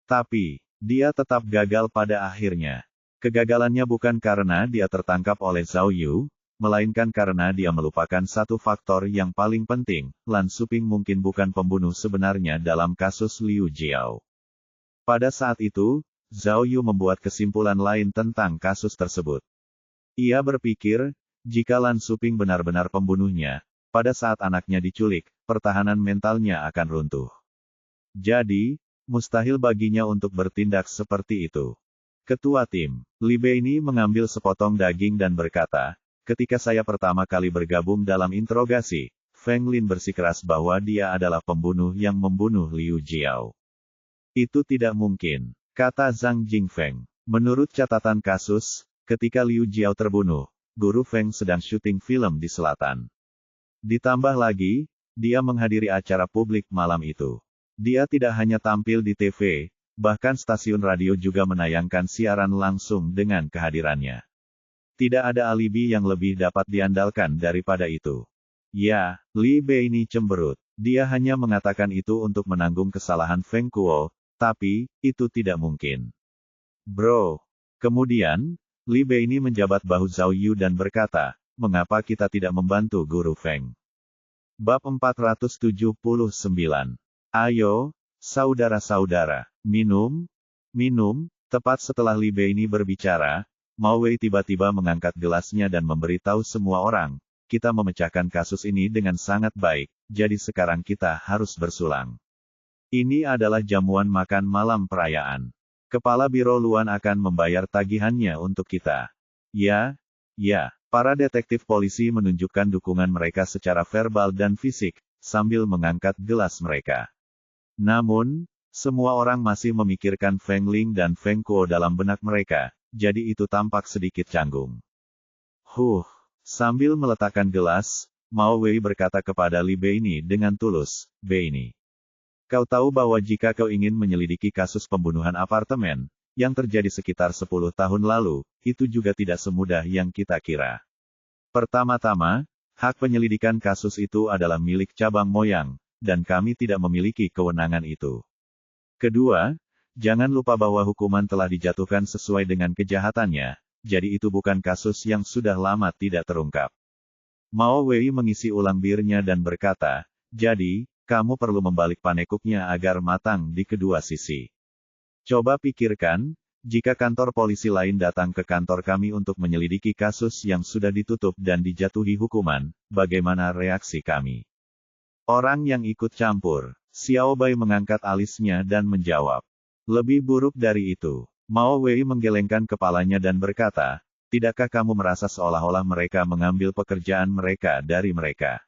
Tapi, dia tetap gagal pada akhirnya. Kegagalannya bukan karena dia tertangkap oleh Zhao Yu, melainkan karena dia melupakan satu faktor yang paling penting, Lan Xuping mungkin bukan pembunuh sebenarnya dalam kasus Liu Jiao. Pada saat itu, Zhao Yu membuat kesimpulan lain tentang kasus tersebut. Ia berpikir, jika Lan Xuping benar-benar pembunuhnya, pada saat anaknya diculik, pertahanan mentalnya akan runtuh. Jadi, mustahil baginya untuk bertindak seperti itu. Ketua tim, Li Beini mengambil sepotong daging dan berkata, ketika saya pertama kali bergabung dalam interogasi, Feng Lin bersikeras bahwa dia adalah pembunuh yang membunuh Liu Jiao. Itu tidak mungkin, kata Zhang Jingfeng. Menurut catatan kasus, ketika Liu Jiao terbunuh, Guru Feng sedang syuting film di selatan. Ditambah lagi, dia menghadiri acara publik malam itu. Dia tidak hanya tampil di TV, bahkan stasiun radio juga menayangkan siaran langsung dengan kehadirannya. Tidak ada alibi yang lebih dapat diandalkan daripada itu. Ya, Li Beini cemberut. Dia hanya mengatakan itu untuk menanggung kesalahan Feng Kuo, tapi, itu tidak mungkin. Bro. Kemudian, Li Beini menjabat bahu Zhao Yu dan berkata, mengapa kita tidak membantu Guru Feng? Bab 479. Ayo, saudara-saudara, minum. Tepat setelah Li Beini berbicara, Mao Wei tiba-tiba mengangkat gelasnya dan memberitahu semua orang, kita memecahkan kasus ini dengan sangat baik, jadi sekarang kita harus bersulang. Ini adalah jamuan makan malam perayaan. Kepala Biro Luan akan membayar tagihannya untuk kita. Ya, para detektif polisi menunjukkan dukungan mereka secara verbal dan fisik, sambil mengangkat gelas mereka. Namun, semua orang masih memikirkan Feng Ling dan Feng Kuo dalam benak mereka, jadi itu tampak sedikit canggung. Sambil meletakkan gelas, Mao Wei berkata kepada Li Beini dengan tulus, Beini. Kau tahu bahwa jika kau ingin menyelidiki kasus pembunuhan apartemen, yang terjadi sekitar 10 tahun lalu, itu juga tidak semudah yang kita kira. Pertama-tama, hak penyelidikan kasus itu adalah milik cabang Moyang, dan kami tidak memiliki kewenangan itu. Kedua, jangan lupa bahwa hukuman telah dijatuhkan sesuai dengan kejahatannya, jadi itu bukan kasus yang sudah lama tidak terungkap. Mao Wei mengisi ulang birnya dan berkata, jadi, kamu perlu membalik panekuknya agar matang di kedua sisi. Coba pikirkan, jika kantor polisi lain datang ke kantor kami untuk menyelidiki kasus yang sudah ditutup dan dijatuhi hukuman, bagaimana reaksi kami? Orang yang ikut campur, Xiao Bai mengangkat alisnya dan menjawab. Lebih buruk dari itu. Mao Wei menggelengkan kepalanya dan berkata, tidakkah kamu merasa seolah-olah mereka mengambil pekerjaan mereka dari mereka?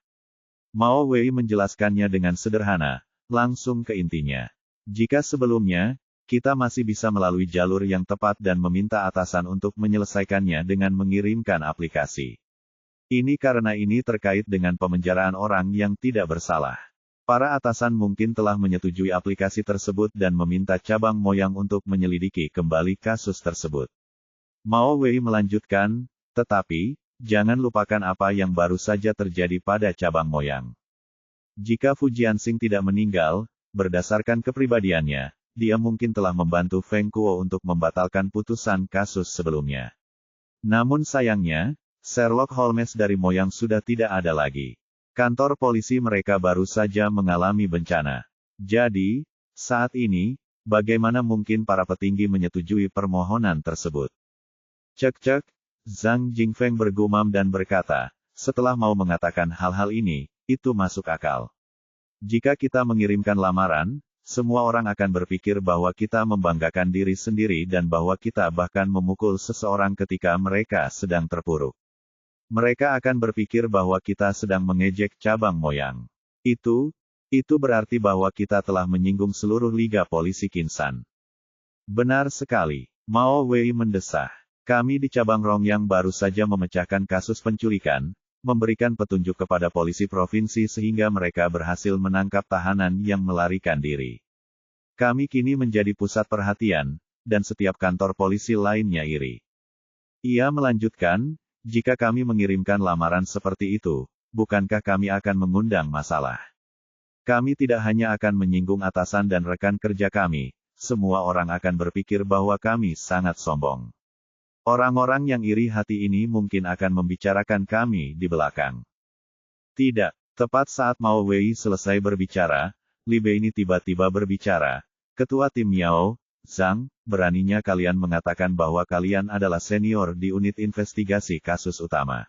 Mao Wei menjelaskannya dengan sederhana, langsung ke intinya. Jika sebelumnya, kita masih bisa melalui jalur yang tepat dan meminta atasan untuk menyelesaikannya dengan mengirimkan aplikasi. Ini karena ini terkait dengan pemenjaraan orang yang tidak bersalah. Para atasan mungkin telah menyetujui aplikasi tersebut dan meminta cabang Moyang untuk menyelidiki kembali kasus tersebut. Mao Wei melanjutkan, tetapi, jangan lupakan apa yang baru saja terjadi pada cabang Moyang. Jika Fu Jianxing tidak meninggal, berdasarkan kepribadiannya, dia mungkin telah membantu Feng Kuo untuk membatalkan putusan kasus sebelumnya. Namun sayangnya, Sherlock Holmes dari Moyang sudah tidak ada lagi. Kantor polisi mereka baru saja mengalami bencana. Jadi, saat ini, bagaimana mungkin para petinggi menyetujui permohonan tersebut? Cek, Zhang Jingfeng bergumam dan berkata, setelah mau mengatakan hal-hal ini, itu masuk akal. Jika kita mengirimkan lamaran, semua orang akan berpikir bahwa kita membanggakan diri sendiri dan bahwa kita bahkan memukul seseorang ketika mereka sedang terpuruk. Mereka akan berpikir bahwa kita sedang mengejek cabang moyang. Itu berarti bahwa kita telah menyinggung seluruh Liga Polisi Kinsan. Benar sekali, Mao Wei mendesah. Kami di cabang Rongyang baru saja memecahkan kasus penculikan, memberikan petunjuk kepada polisi provinsi sehingga mereka berhasil menangkap tahanan yang melarikan diri. Kami kini menjadi pusat perhatian, dan setiap kantor polisi lainnya iri. Ia melanjutkan, jika kami mengirimkan lamaran seperti itu, bukankah kami akan mengundang masalah? Kami tidak hanya akan menyinggung atasan dan rekan kerja kami, semua orang akan berpikir bahwa kami sangat sombong. Orang-orang yang iri hati ini mungkin akan membicarakan kami di belakang. Tidak, tepat saat Mao Wei selesai berbicara, Li Bei ini tiba-tiba berbicara. Ketua tim Miao, Zhang, beraninya kalian mengatakan bahwa kalian adalah senior di unit investigasi kasus utama.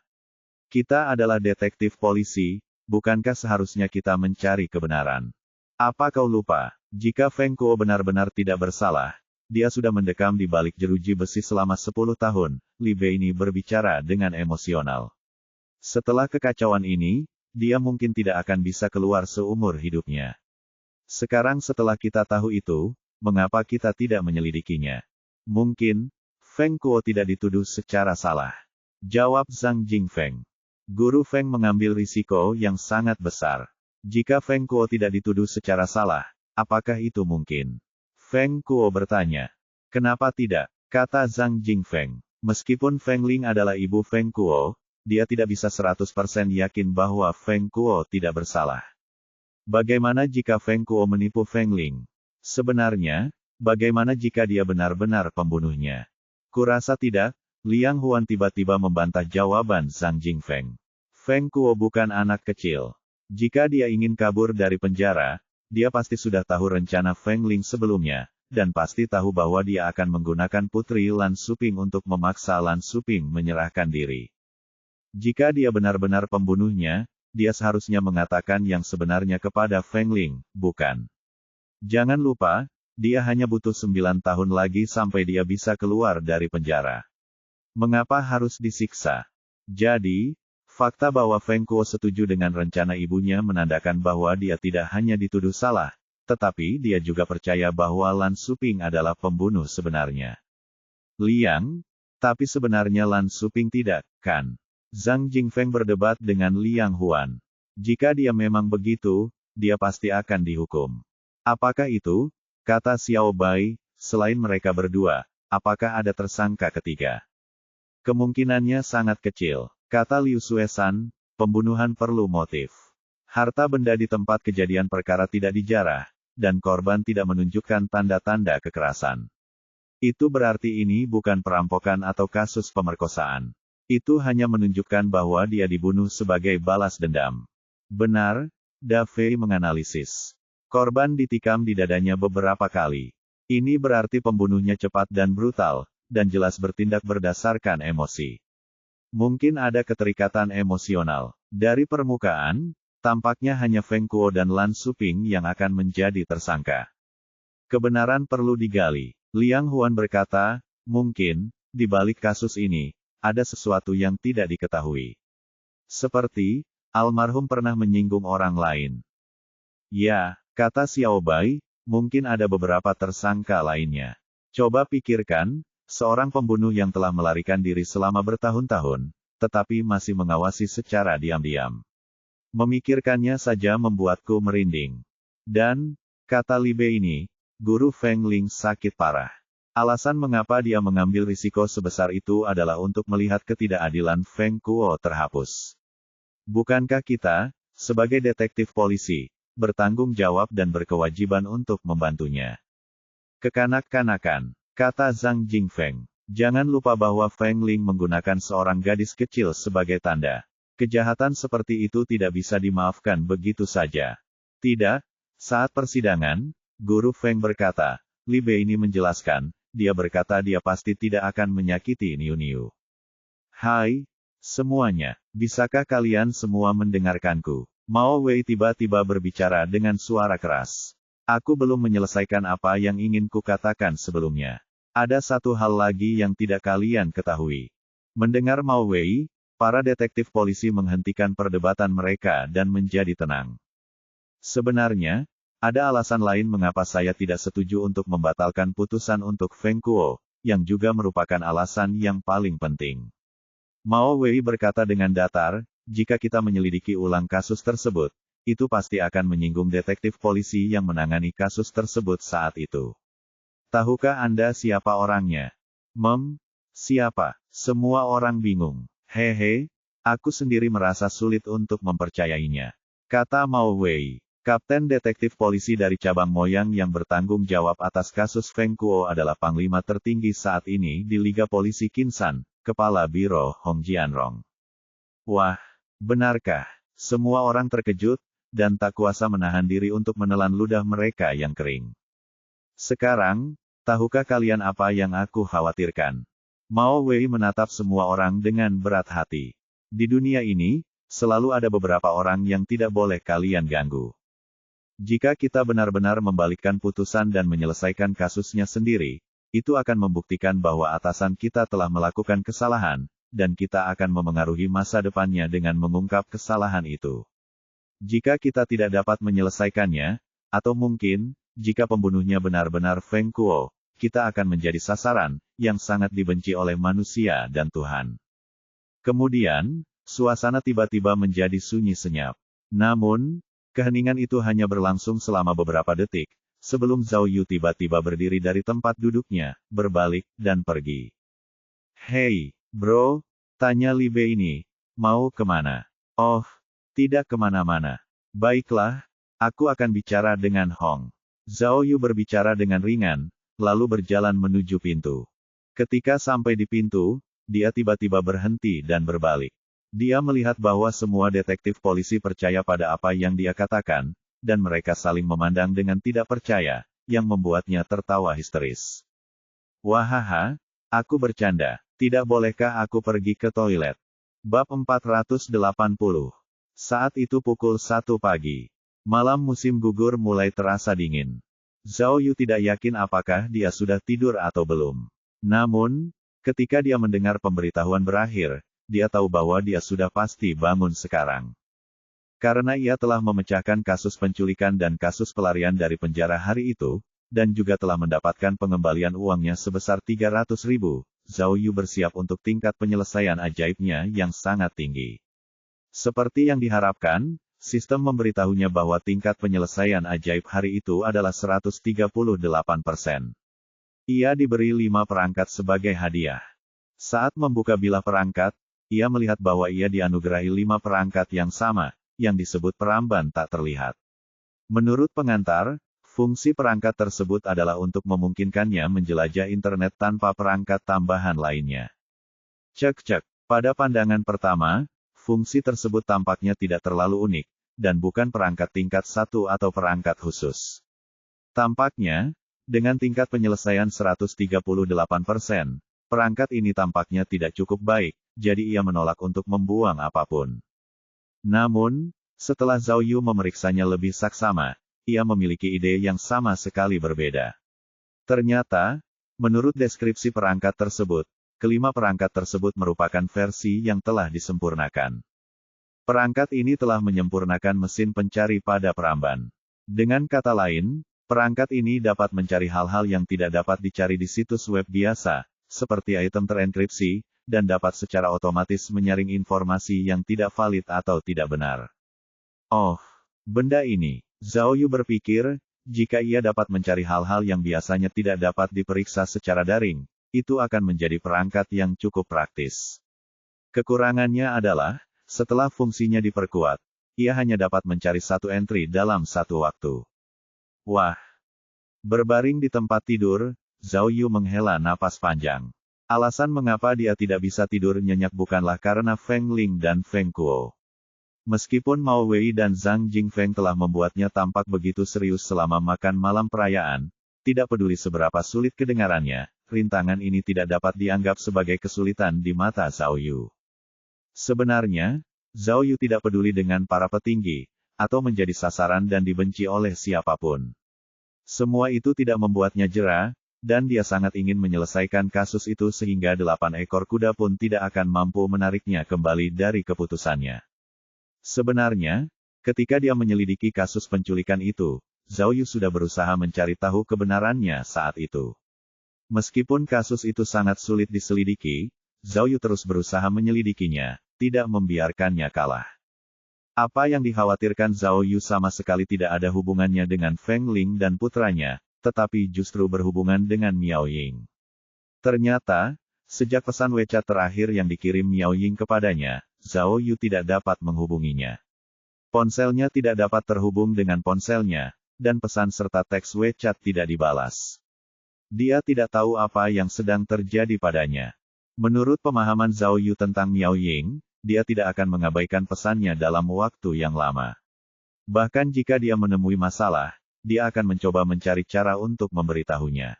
Kita adalah detektif polisi, bukankah seharusnya kita mencari kebenaran? Apa kau lupa, jika Feng Kuo benar-benar tidak bersalah, dia sudah mendekam di balik jeruji besi selama 10 tahun, Li Bei ini berbicara dengan emosional. Setelah kekacauan ini, dia mungkin tidak akan bisa keluar seumur hidupnya. Sekarang setelah kita tahu itu, mengapa kita tidak menyelidikinya? Mungkin, Feng Kuo tidak dituduh secara salah. Jawab Zhang Jingfeng. Guru Feng mengambil risiko yang sangat besar. Jika Feng Kuo tidak dituduh secara salah, apakah itu mungkin? Feng Kuo bertanya. Kenapa tidak? Kata Zhang Jingfeng. Meskipun Feng Ling adalah ibu Feng Kuo, dia tidak bisa 100% yakin bahwa Feng Kuo tidak bersalah. Bagaimana jika Feng Kuo menipu Feng Ling? Sebenarnya, bagaimana jika dia benar-benar pembunuhnya? Kurasa tidak. Liang Huan tiba-tiba membantah jawaban Zhang Jingfeng. Feng Kuo bukan anak kecil. Jika dia ingin kabur dari penjara, dia pasti sudah tahu rencana Feng Ling sebelumnya, dan pasti tahu bahwa dia akan menggunakan Putri Lan Suping untuk memaksa Lan Suping menyerahkan diri. Jika dia benar-benar pembunuhnya, dia seharusnya mengatakan yang sebenarnya kepada Feng Ling, bukan? Jangan lupa, dia hanya butuh 9 tahun lagi sampai dia bisa keluar dari penjara. Mengapa harus disiksa? Jadi, fakta bahwa Feng Kuo setuju dengan rencana ibunya menandakan bahwa dia tidak hanya dituduh salah, tetapi dia juga percaya bahwa Lan Suping adalah pembunuh sebenarnya. Liang, tapi sebenarnya Lan Suping tidak, kan? Zhang Jingfeng berdebat dengan Liang Huan. Jika dia memang begitu, dia pasti akan dihukum. Apakah itu? Kata Xiao Bai, selain mereka berdua, apakah ada tersangka ketiga? Kemungkinannya sangat kecil, kata Liu Suesan, pembunuhan perlu motif. Harta benda di tempat kejadian perkara tidak dijarah, dan korban tidak menunjukkan tanda-tanda kekerasan. Itu berarti ini bukan perampokan atau kasus pemerkosaan. Itu hanya menunjukkan bahwa dia dibunuh sebagai balas dendam. Benar, Da Fei menganalisis. Korban ditikam di dadanya beberapa kali. Ini berarti pembunuhnya cepat dan brutal, dan jelas bertindak berdasarkan emosi. Mungkin ada keterikatan emosional. Dari permukaan, tampaknya hanya Feng Kuo dan Lan Suping yang akan menjadi tersangka. Kebenaran perlu digali. Liang Huan berkata, mungkin, di balik kasus ini, ada sesuatu yang tidak diketahui. Seperti, almarhum pernah menyinggung orang lain. Ya, kata Xiao Bai, mungkin ada beberapa tersangka lainnya. Coba pikirkan, seorang pembunuh yang telah melarikan diri selama bertahun-tahun, tetapi masih mengawasi secara diam-diam. Memikirkannya saja membuatku merinding. Dan, kata Li Bei ini, guru Feng Ling sakit parah. Alasan mengapa dia mengambil risiko sebesar itu adalah untuk melihat ketidakadilan Feng Kuo terhapus. Bukankah kita, sebagai detektif polisi, bertanggung jawab dan berkewajiban untuk membantunya? Kekanak-kanakan, kata Zhang Jingfeng. Jangan lupa bahwa Feng Ling menggunakan seorang gadis kecil sebagai tanda. Kejahatan seperti itu tidak bisa dimaafkan begitu saja. Tidak, saat persidangan, Guru Feng berkata, Li Bei ini menjelaskan, dia berkata dia pasti tidak akan menyakiti Niu Niu. Hai, semuanya, bisakah kalian semua mendengarkanku? Mao Wei tiba-tiba berbicara dengan suara keras. Aku belum menyelesaikan apa yang ingin kukatakan sebelumnya. Ada satu hal lagi yang tidak kalian ketahui. Mendengar Mao Wei, para detektif polisi menghentikan perdebatan mereka dan menjadi tenang. Sebenarnya, ada alasan lain mengapa saya tidak setuju untuk membatalkan putusan untuk Feng Kuo, yang juga merupakan alasan yang paling penting. Mao Wei berkata dengan datar, jika kita menyelidiki ulang kasus tersebut, itu pasti akan menyinggung detektif polisi yang menangani kasus tersebut saat itu. Tahukah Anda siapa orangnya? Siapa? Semua orang bingung. Hehe, aku sendiri merasa sulit untuk mempercayainya. Kata Mao Wei. Kapten detektif polisi dari cabang Moyang yang bertanggung jawab atas kasus Feng Kuo adalah panglima tertinggi saat ini di Liga Polisi Kinsan, Kepala Biro Hong Jianrong. Wah, benarkah? Semua orang terkejut, dan tak kuasa menahan diri untuk menelan ludah mereka yang kering. Sekarang, tahukah kalian apa yang aku khawatirkan? Mao Wei menatap semua orang dengan berat hati. Di dunia ini, selalu ada beberapa orang yang tidak boleh kalian ganggu. Jika kita benar-benar membalikkan putusan dan menyelesaikan kasusnya sendiri, itu akan membuktikan bahwa atasan kita telah melakukan kesalahan, dan kita akan memengaruhi masa depannya dengan mengungkap kesalahan itu. Jika kita tidak dapat menyelesaikannya, atau mungkin, jika pembunuhnya benar-benar Feng Kuo, kita akan menjadi sasaran yang sangat dibenci oleh manusia dan Tuhan. Kemudian, suasana tiba-tiba menjadi sunyi senyap. Namun, keheningan itu hanya berlangsung selama beberapa detik, sebelum Zhao Yu tiba-tiba berdiri dari tempat duduknya, berbalik, dan pergi. Hei, bro, tanya Li Bei ini, mau kemana? Oh, tidak kemana-mana. Baiklah, aku akan bicara dengan Hong. Zhao Yu berbicara dengan ringan, lalu berjalan menuju pintu. Ketika sampai di pintu, dia tiba-tiba berhenti dan berbalik. Dia melihat bahwa semua detektif polisi percaya pada apa yang dia katakan, dan mereka saling memandang dengan tidak percaya, yang membuatnya tertawa histeris. Wahaha, aku bercanda, tidak bolehkah aku pergi ke toilet? Bab 480. Saat itu pukul 1 pagi. Malam musim gugur mulai terasa dingin. Zhao Yu tidak yakin apakah dia sudah tidur atau belum. Namun, ketika dia mendengar pemberitahuan berakhir, dia tahu bahwa dia sudah pasti bangun sekarang. Karena ia telah memecahkan kasus penculikan dan kasus pelarian dari penjara hari itu, dan juga telah mendapatkan pengembalian uangnya sebesar 300.000, Zhao Yu bersiap untuk tingkat penyelesaian ajaibnya yang sangat tinggi. Seperti yang diharapkan, sistem memberitahunya bahwa tingkat penyelesaian ajaib hari itu adalah 138%. Ia diberi 5 perangkat sebagai hadiah. Saat membuka bilah perangkat, ia melihat bahwa ia dianugerahi 5 perangkat yang sama, yang disebut peramban tak terlihat. Menurut pengantar, fungsi perangkat tersebut adalah untuk memungkinkannya menjelajah internet tanpa perangkat tambahan lainnya. Cek. Pada pandangan pertama, fungsi tersebut tampaknya tidak terlalu unik, dan bukan perangkat tingkat 1 atau perangkat khusus. Tampaknya, dengan tingkat penyelesaian 138%, perangkat ini tampaknya tidak cukup baik, jadi ia menolak untuk membuang apapun. Namun, setelah Zhao Yu memeriksanya lebih saksama, ia memiliki ide yang sama sekali berbeda. Ternyata, menurut deskripsi perangkat tersebut, kelima perangkat tersebut merupakan versi yang telah disempurnakan. Perangkat ini telah menyempurnakan mesin pencari pada peramban. Dengan kata lain, perangkat ini dapat mencari hal-hal yang tidak dapat dicari di situs web biasa, seperti item terenkripsi, dan dapat secara otomatis menyaring informasi yang tidak valid atau tidak benar. Oh, benda ini, Zhao Yu berpikir, jika ia dapat mencari hal-hal yang biasanya tidak dapat diperiksa secara daring, itu akan menjadi perangkat yang cukup praktis. Kekurangannya adalah, setelah fungsinya diperkuat, ia hanya dapat mencari satu entry dalam satu waktu. Wah! Berbaring di tempat tidur, Zhao Yu menghela napas panjang. Alasan mengapa dia tidak bisa tidur nyenyak bukanlah karena Feng Ling dan Feng Kuo. Meskipun Mao Wei dan Zhang Jingfeng telah membuatnya tampak begitu serius selama makan malam perayaan, tidak peduli seberapa sulit kedengarannya, rintangan ini tidak dapat dianggap sebagai kesulitan di mata Zhao Yu. Sebenarnya, Zhao Yu tidak peduli dengan para petinggi, atau menjadi sasaran dan dibenci oleh siapapun. Semua itu tidak membuatnya jera, dan dia sangat ingin menyelesaikan kasus itu sehingga 8 ekor kuda pun tidak akan mampu menariknya kembali dari keputusannya. Sebenarnya, ketika dia menyelidiki kasus penculikan itu, Zhao Yu sudah berusaha mencari tahu kebenarannya saat itu. Meskipun kasus itu sangat sulit diselidiki, Zhao Yu terus berusaha menyelidikinya, tidak membiarkannya kalah. Apa yang dikhawatirkan Zhao Yu sama sekali tidak ada hubungannya dengan Feng Ling dan putranya, tetapi justru berhubungan dengan Miao Ying. Ternyata, sejak pesan WeChat terakhir yang dikirim Miao Ying kepadanya, Zhao Yu tidak dapat menghubunginya. Ponselnya tidak dapat terhubung dengan ponselnya, dan pesan serta teks WeChat tidak dibalas. Dia tidak tahu apa yang sedang terjadi padanya. Menurut pemahaman Zhao Yu tentang Miao Ying, dia tidak akan mengabaikan pesannya dalam waktu yang lama. Bahkan jika dia menemui masalah, dia akan mencoba mencari cara untuk memberitahunya.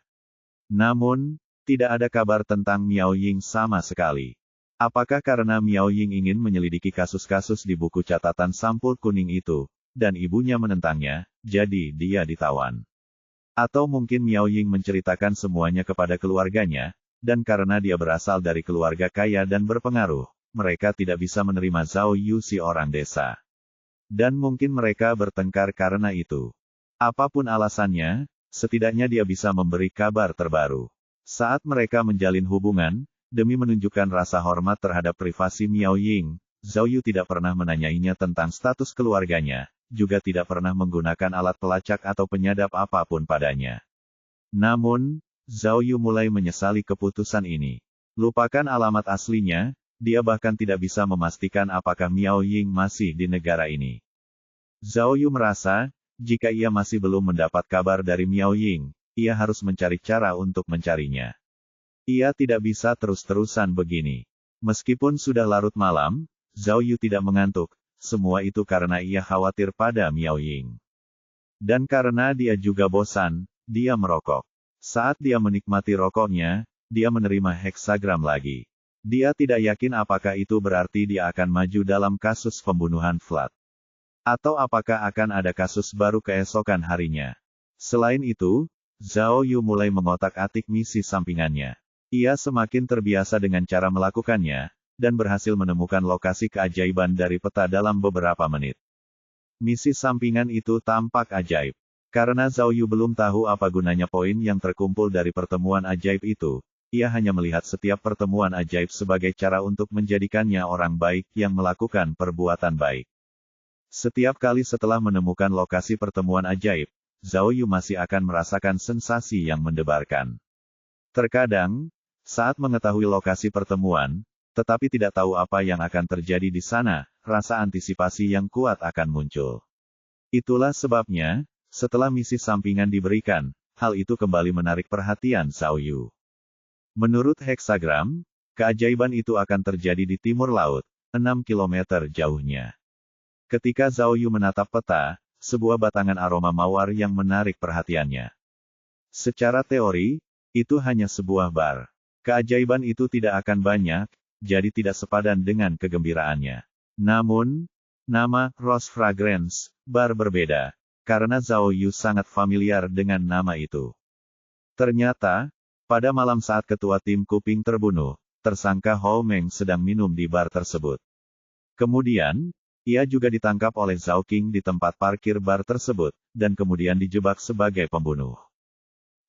Namun, tidak ada kabar tentang Miao Ying sama sekali. Apakah karena Miao Ying ingin menyelidiki kasus-kasus di buku catatan sampul kuning itu, dan ibunya menentangnya, jadi dia ditawan? Atau mungkin Miao Ying menceritakan semuanya kepada keluarganya, dan karena dia berasal dari keluarga kaya dan berpengaruh, mereka tidak bisa menerima Zhao Yu si orang desa. Dan mungkin mereka bertengkar karena itu. Apapun alasannya, setidaknya dia bisa memberi kabar terbaru. Saat mereka menjalin hubungan, demi menunjukkan rasa hormat terhadap privasi Miao Ying, Zhao Yu tidak pernah menanyainya tentang status keluarganya, juga tidak pernah menggunakan alat pelacak atau penyadap apapun padanya. Namun, Zhao Yu mulai menyesali keputusan ini. Lupakan alamat aslinya, dia bahkan tidak bisa memastikan apakah Miao Ying masih di negara ini. Zhao Yu merasa, jika ia masih belum mendapat kabar dari Miao Ying, ia harus mencari cara untuk mencarinya. Ia tidak bisa terus-terusan begini. Meskipun sudah larut malam, Zhao Yu tidak mengantuk, semua itu karena ia khawatir pada Miao Ying. Dan karena dia juga bosan, dia merokok. Saat dia menikmati rokoknya, dia menerima heksagram lagi. Dia tidak yakin apakah itu berarti dia akan maju dalam kasus pembunuhan Flat. Atau apakah akan ada kasus baru keesokan harinya. Selain itu, Zhao Yu mulai mengotak-atik misi sampingannya. Ia semakin terbiasa dengan cara melakukannya, dan berhasil menemukan lokasi keajaiban dari peta dalam beberapa menit. Misi sampingan itu tampak ajaib. Karena Zhao Yu belum tahu apa gunanya poin yang terkumpul dari pertemuan ajaib itu, ia hanya melihat setiap pertemuan ajaib sebagai cara untuk menjadikannya orang baik yang melakukan perbuatan baik. Setiap kali setelah menemukan lokasi pertemuan ajaib, Zhao Yu masih akan merasakan sensasi yang mendebarkan. Terkadang, saat mengetahui lokasi pertemuan, tetapi tidak tahu apa yang akan terjadi di sana, rasa antisipasi yang kuat akan muncul. Itulah sebabnya, setelah misi sampingan diberikan, hal itu kembali menarik perhatian Zhao Yu. Menurut heksagram, keajaiban itu akan terjadi di timur laut, 6 km jauhnya. Ketika Zhao Yu menatap peta, sebuah batangan aroma mawar yang menarik perhatiannya. Secara teori, itu hanya sebuah bar. Keajaiban itu tidak akan banyak, jadi tidak sepadan dengan kegembiraannya. Namun, nama Rose Fragrance Bar berbeda, karena Zhao Yu sangat familiar dengan nama itu. Ternyata, pada malam saat ketua tim Kuping terbunuh, tersangka Hou Meng sedang minum di bar tersebut. Kemudian, ia juga ditangkap oleh Zhao Qing di tempat parkir bar tersebut, dan kemudian dijebak sebagai pembunuh.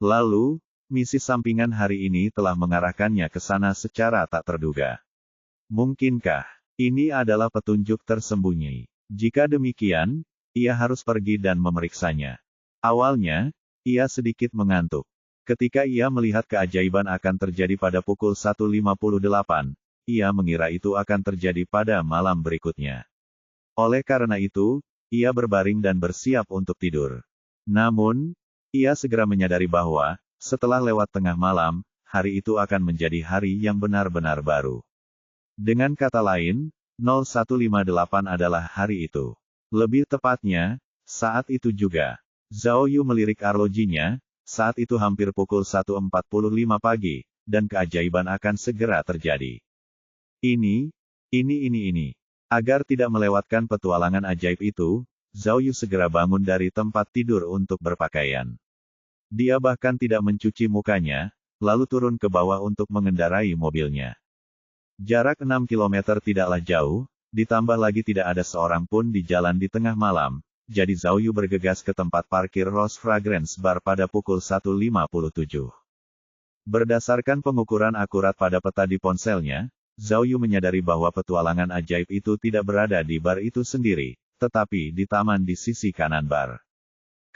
Lalu, misi sampingan hari ini telah mengarahkannya ke sana secara tak terduga. Mungkinkah ini adalah petunjuk tersembunyi? Jika demikian, ia harus pergi dan memeriksanya. Awalnya, ia sedikit mengantuk. Ketika ia melihat keajaiban akan terjadi pada pukul 1.58, ia mengira itu akan terjadi pada malam berikutnya. Oleh karena itu, ia berbaring dan bersiap untuk tidur. Namun, ia segera menyadari bahwa, setelah lewat tengah malam, hari itu akan menjadi hari yang benar-benar baru. Dengan kata lain, 0158 adalah hari itu. Lebih tepatnya, saat itu juga. Zhao Yu melirik arlojinya, saat itu hampir pukul 1.45 pagi, dan keajaiban akan segera terjadi. Ini. Agar tidak melewatkan petualangan ajaib itu, Zhao Yu segera bangun dari tempat tidur untuk berpakaian. Dia bahkan tidak mencuci mukanya, lalu turun ke bawah untuk mengendarai mobilnya. Jarak 6 kilometer tidaklah jauh, ditambah lagi tidak ada seorang pun di jalan di tengah malam, jadi Zhao Yu bergegas ke tempat parkir Rose Fragrance Bar pada pukul 1.57. Berdasarkan pengukuran akurat pada peta di ponselnya, Zhao Yu menyadari bahwa petualangan ajaib itu tidak berada di bar itu sendiri, tetapi di taman di sisi kanan bar.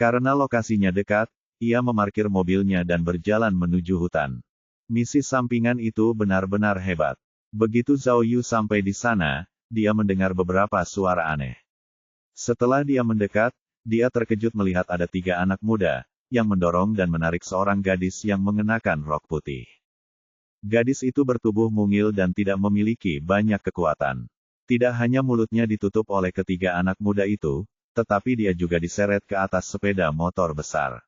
Karena lokasinya dekat, ia memarkir mobilnya dan berjalan menuju hutan. Misi sampingan itu benar-benar hebat. Begitu Zhao Yu sampai di sana, dia mendengar beberapa suara aneh. Setelah dia mendekat, dia terkejut melihat ada 3 anak muda, yang mendorong dan menarik seorang gadis yang mengenakan rok putih. Gadis itu bertubuh mungil dan tidak memiliki banyak kekuatan. Tidak hanya mulutnya ditutup oleh ketiga anak muda itu, tetapi dia juga diseret ke atas sepeda motor besar.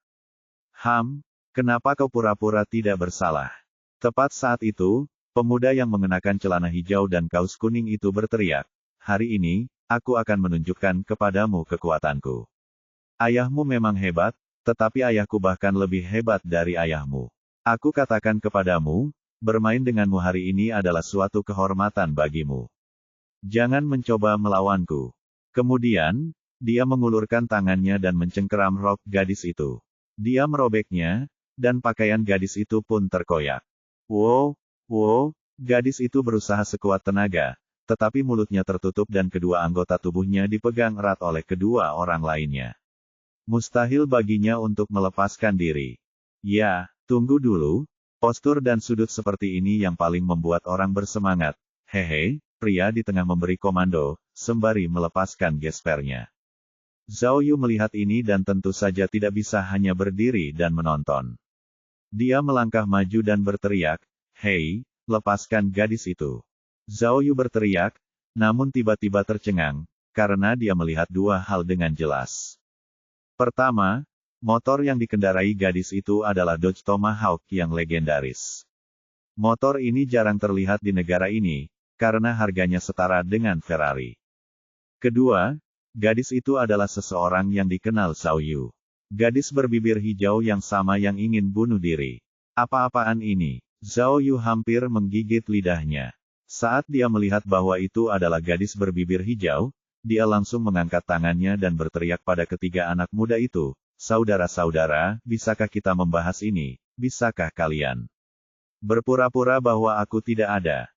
Kenapa kau pura-pura tidak bersalah? Tepat saat itu, pemuda yang mengenakan celana hijau dan kaos kuning itu berteriak, hari ini, aku akan menunjukkan kepadamu kekuatanku. Ayahmu memang hebat, tetapi ayahku bahkan lebih hebat dari ayahmu. Aku katakan kepadamu, bermain denganmu hari ini adalah suatu kehormatan bagimu. Jangan mencoba melawanku. Kemudian, dia mengulurkan tangannya dan mencengkeram rok gadis itu. Dia merobeknya, dan pakaian gadis itu pun terkoyak. Wow, gadis itu berusaha sekuat tenaga, tetapi mulutnya tertutup dan kedua anggota tubuhnya dipegang erat oleh kedua orang lainnya. Mustahil baginya untuk melepaskan diri. Ya, tunggu dulu, postur dan sudut seperti ini yang paling membuat orang bersemangat. Hehe, pria di tengah memberi komando, sembari melepaskan gespernya. Zhao Yu melihat ini dan tentu saja tidak bisa hanya berdiri dan menonton. Dia melangkah maju dan berteriak, hei, lepaskan gadis itu. Zhao Yu berteriak, namun tiba-tiba tercengang, karena dia melihat 2 hal dengan jelas. Pertama, motor yang dikendarai gadis itu adalah Dodge Tomahawk yang legendaris. Motor ini jarang terlihat di negara ini, karena harganya setara dengan Ferrari. Kedua, gadis itu adalah seseorang yang dikenal Zhao Yu. Gadis berbibir hijau yang sama yang ingin bunuh diri. Apa-apaan ini? Zhao Yu hampir menggigit lidahnya. Saat dia melihat bahwa itu adalah gadis berbibir hijau, dia langsung mengangkat tangannya dan berteriak pada ketiga anak muda itu, saudara-saudara, bisakah kita membahas ini? Bisakah kalian berpura-pura bahwa aku tidak ada?